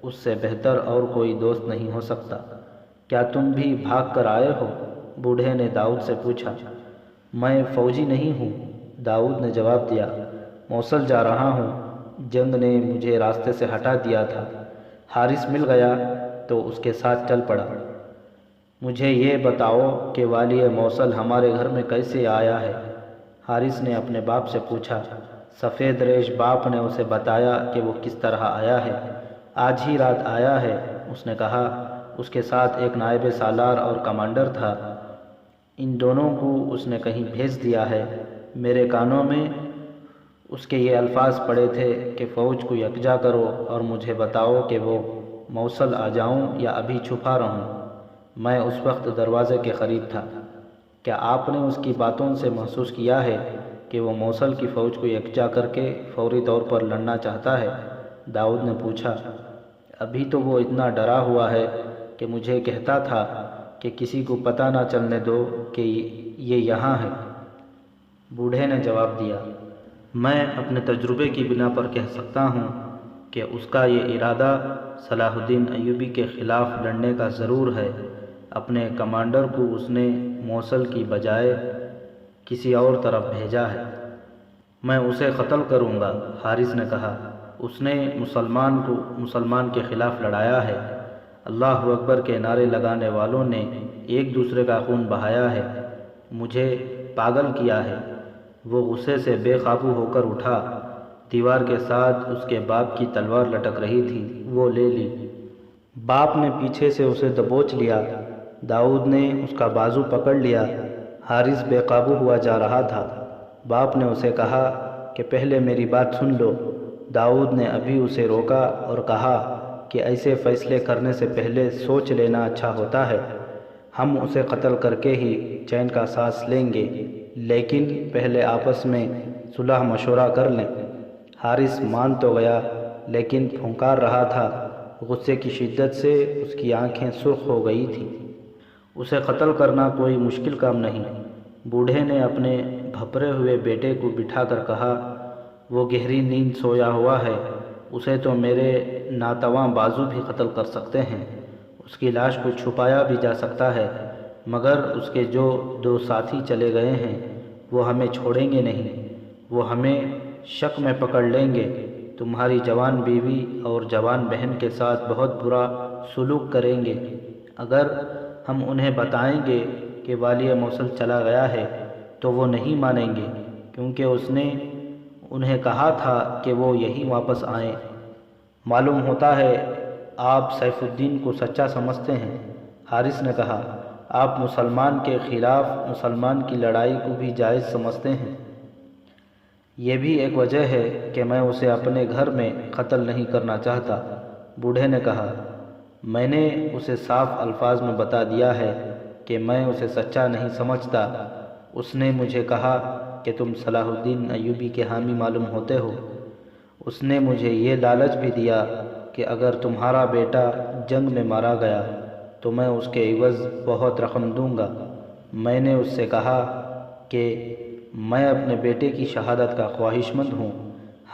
Speaker 2: اس سے بہتر اور کوئی دوست نہیں ہو سکتا۔ کیا تم بھی بھاگ کر آئے ہو؟ بوڑھے نے داؤد سے پوچھا۔ میں فوجی نہیں ہوں، داؤد نے جواب دیا، موصل جا رہا ہوں، جنگ نے مجھے راستے سے ہٹا دیا تھا۔ حارث مل گیا تو اس کے ساتھ چل پڑا۔ مجھے یہ بتاؤ کہ والی موصل ہمارے گھر میں کیسے آیا ہے؟ حارث نے اپنے باپ سے پوچھا۔ سفید ریش باپ نے اسے بتایا کہ وہ کس طرح آیا ہے۔ آج ہی رات آیا ہے، اس نے کہا۔ اس کے ساتھ ایک نائب سالار اور کمانڈر تھا۔ ان دونوں کو اس نے کہیں بھیج دیا ہے۔ میرے کانوں میں اس کے یہ الفاظ پڑے تھے کہ فوج کو یکجا کرو اور مجھے بتاؤ کہ وہ موصل آ جاؤں یا ابھی چھپا رہوں۔ میں اس وقت دروازے کے قریب تھا۔ کیا آپ نے اس کی باتوں سے محسوس کیا ہے کہ وہ موصل کی فوج کو یکجا کر کے فوری طور پر لڑنا چاہتا ہے؟ داؤد نے پوچھا۔ ابھی تو وہ اتنا ڈرا ہوا ہے کہ مجھے کہتا تھا کہ کسی کو پتہ نہ چلنے دو کہ یہ یہاں ہے۔ بوڑھے نے جواب دیا، میں اپنے تجربے کی بنا پر کہہ سکتا ہوں کہ اس کا یہ ارادہ صلاح الدین ایوبی کے خلاف لڑنے کا ضرور ہے۔ اپنے کمانڈر کو اس نے موصل کی بجائے کسی اور طرف بھیجا ہے۔ میں اسے قتل کروں گا، حارث نے کہا۔ اس نے مسلمان کے خلاف لڑایا ہے۔ اللہ اکبر کے نعرے لگانے والوں نے ایک دوسرے کا خون بہایا ہے، مجھے پاگل کیا ہے۔ وہ غصے سے بے قابو ہو کر اٹھا۔ دیوار کے ساتھ اس کے باپ کی تلوار لٹک رہی تھی، وہ لے لی۔ باپ نے پیچھے سے اسے دبوچ لیا۔ داؤد نے اس کا بازو پکڑ لیا۔ حارث بے قابو ہوا جا رہا تھا۔ باپ نے اسے کہا کہ پہلے میری بات سن لو۔ داؤد نے ابھی اسے روکا اور کہا کہ ایسے فیصلے کرنے سے پہلے سوچ لینا اچھا ہوتا ہے۔ ہم اسے قتل کر کے ہی چین کا سانس لیں گے، لیکن پہلے آپس میں صلح مشورہ کر لیں۔ حارث مان تو گیا، لیکن پھنکار رہا تھا۔ غصے کی شدت سے اس کی آنکھیں سرخ ہو گئی تھیں۔ اسے قتل کرنا کوئی مشکل کام نہیں۔ بوڑھے نے اپنے بھپرے ہوئے بیٹے کو بٹھا کر کہا، وہ گہری نیند سویا ہوا ہے، اسے تو میرے ناتواں بازو بھی قتل کر سکتے ہیں۔ اس کی لاش کو چھپایا بھی جا سکتا ہے، مگر اس کے جو 2 ساتھی چلے گئے ہیں وہ ہمیں چھوڑیں گے نہیں۔ وہ ہمیں شک میں پکڑ لیں گے، تمہاری جوان بیوی اور جوان بہن کے ساتھ بہت برا سلوک کریں گے۔ اگر ہم انہیں بتائیں گے کہ والی موصل چلا گیا ہے تو وہ نہیں مانیں گے، کیونکہ اس نے انہیں کہا تھا کہ وہ یہی واپس آئیں۔ معلوم ہوتا ہے آپ سیف الدین کو سچا سمجھتے ہیں، حارث نے کہا۔ آپ مسلمان کے خلاف مسلمان کی لڑائی کو بھی جائز سمجھتے ہیں۔ یہ بھی ایک وجہ ہے کہ میں اسے اپنے گھر میں قتل نہیں کرنا چاہتا، بوڑھے نے کہا۔ میں نے اسے صاف الفاظ میں بتا دیا ہے کہ میں اسے سچا نہیں سمجھتا۔ اس نے مجھے کہا کہ تم صلاح الدین ایوبی کے حامی معلوم ہوتے ہو۔ اس نے مجھے یہ لالچ بھی دیا کہ اگر تمہارا بیٹا جنگ میں مارا گیا تو میں اس کے عوض بہت رقم دوں گا۔ میں نے اس سے کہا کہ میں اپنے بیٹے کی شہادت کا خواہش مند ہوں،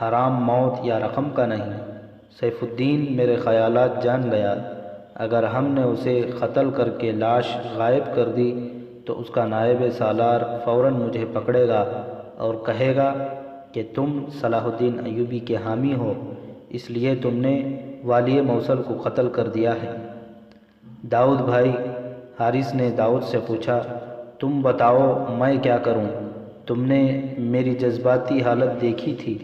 Speaker 2: حرام موت یا رقم کا نہیں۔ سیف الدین میرے خیالات جان گیا۔ اگر ہم نے اسے قتل کر کے لاش غائب کر دی تو اس کا نائب سالار فوراً مجھے پکڑے گا اور کہے گا کہ تم صلاح الدین ایوبی کے حامی ہو، اس لیے تم نے والی موصل کو قتل کر دیا ہے۔ داؤد بھائی، حارث نے داؤد سے پوچھا، تم بتاؤ میں کیا کروں؟ تم نے میری جذباتی حالت دیکھی تھی۔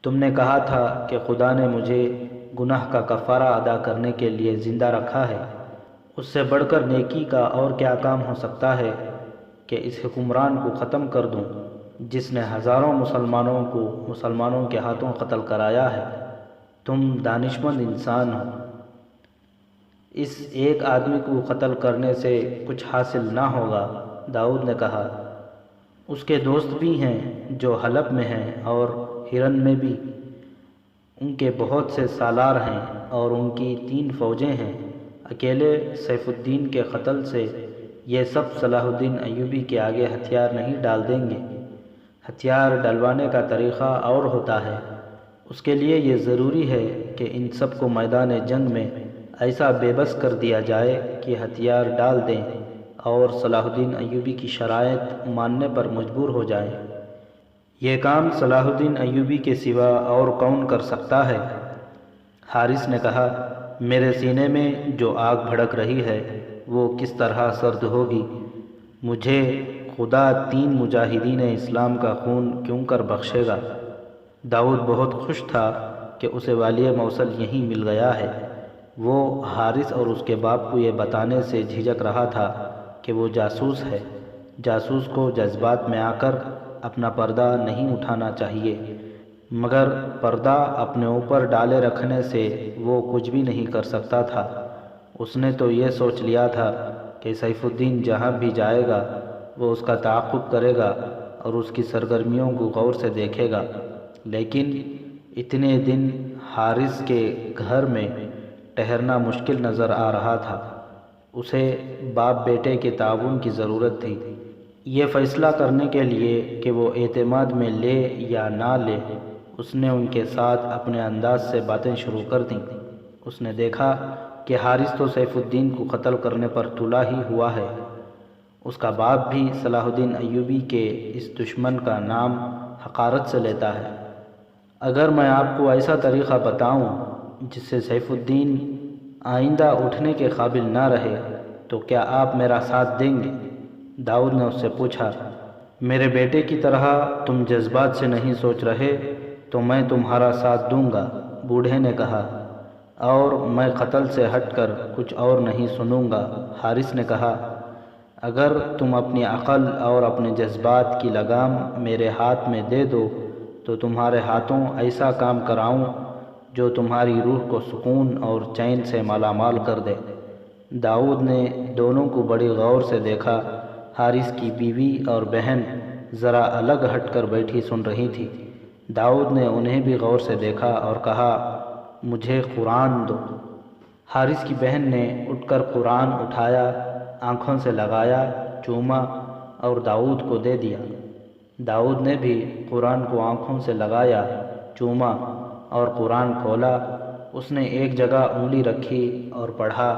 Speaker 2: تم نے کہا تھا کہ خدا نے مجھے گناہ کا کفارہ ادا کرنے کے لیے زندہ رکھا ہے۔ اس سے بڑھ کر نیکی کا اور کیا کام ہو سکتا ہے کہ اس حکمران کو ختم کر دوں جس نے ہزاروں مسلمانوں کے ہاتھوں قتل کرایا ہے۔ تم دانشمند انسان ہو۔ اس ایک آدمی کو قتل کرنے سے کچھ حاصل نہ ہوگا، داؤد نے کہا۔ اس کے دوست بھی ہیں جو حلب میں ہیں اور ہرن میں بھی، ان کے بہت سے سالار ہیں اور ان کی 3 فوجیں ہیں۔ اکیلے سیف الدین کے قتل سے یہ سب صلاح الدین ایوبی کے آگے ہتھیار نہیں ڈال دیں گے۔ ہتھیار ڈلوانے کا طریقہ اور ہوتا ہے۔ اس کے لیے یہ ضروری ہے کہ ان سب کو میدان جنگ میں ایسا بے بس کر دیا جائے کہ ہتھیار ڈال دیں اور صلاح الدین ایوبی کی شرائط ماننے پر مجبور ہو جائیں۔ یہ کام صلاح الدین ایوبی کے سوا اور کون کر سکتا ہے؟ حارث نے کہا، میرے سینے میں جو آگ بھڑک رہی ہے وہ کس طرح سرد ہوگی؟ مجھے خدا 3 مجاہدین اسلام کا خون کیوں کر بخشے گا؟ داؤد بہت خوش تھا کہ اسے والی موصل یہیں مل گیا ہے۔ وہ حارث اور اس کے باپ کو یہ بتانے سے جھجک رہا تھا کہ وہ جاسوس ہے۔ جاسوس کو جذبات میں آ کر اپنا پردہ نہیں اٹھانا چاہیے، مگر پردہ اپنے اوپر ڈالے رکھنے سے وہ کچھ بھی نہیں کر سکتا تھا۔ اس نے تو یہ سوچ لیا تھا کہ سیف الدین جہاں بھی جائے گا وہ اس کا تعاقب کرے گا اور اس کی سرگرمیوں کو غور سے دیکھے گا، لیکن اتنے دن حارث کے گھر میں ٹھہرنا مشکل نظر آ رہا تھا۔ اسے باپ بیٹے کے تعاون کی ضرورت تھی۔ یہ فیصلہ کرنے کے لیے کہ وہ اعتماد میں لے یا نہ لے، اس نے ان کے ساتھ اپنے انداز سے باتیں شروع کر دیں۔ اس نے دیکھا کہ حارث تو سیف الدین کو قتل کرنے پر تلا ہی ہوا ہے۔ اس کا باپ بھی صلاح الدین ایوبی کے اس دشمن کا نام حقارت سے لیتا ہے۔ اگر میں آپ کو ایسا طریقہ بتاؤں جس سے سیف الدین آئندہ اٹھنے کے قابل نہ رہے تو کیا آپ میرا ساتھ دیں گے؟ داؤد نے اس سے پوچھا، میرے بیٹے کی طرح تم جذبات سے نہیں سوچ رہے تو میں تمہارا ساتھ دوں گا، بوڑھے نے کہا، اور میں قتل سے ہٹ کر کچھ اور نہیں سنوں گا۔ حارث نے کہا، اگر تم اپنی عقل اور اپنے جذبات کی لگام میرے ہاتھ میں دے دو تو تمہارے ہاتھوں ایسا کام کراؤں جو تمہاری روح کو سکون اور چین سے مالا مال کر دے۔ داؤد نے دونوں کو بڑی غور سے دیکھا۔ حارث کی بیوی اور بہن ذرا الگ ہٹ کر بیٹھی سن رہی تھی۔ داؤد نے انہیں بھی غور سے دیکھا اور کہا، مجھے قرآن دو۔ حارث کی بہن نے اٹھ کر قرآن اٹھایا، آنکھوں سے لگایا، چوما اور داؤد کو دے دیا۔ داؤد نے بھی قرآن کو آنکھوں سے لگایا، چوما اور قرآن کھولا۔ اس نے ایک جگہ انگلی رکھی اور پڑھا،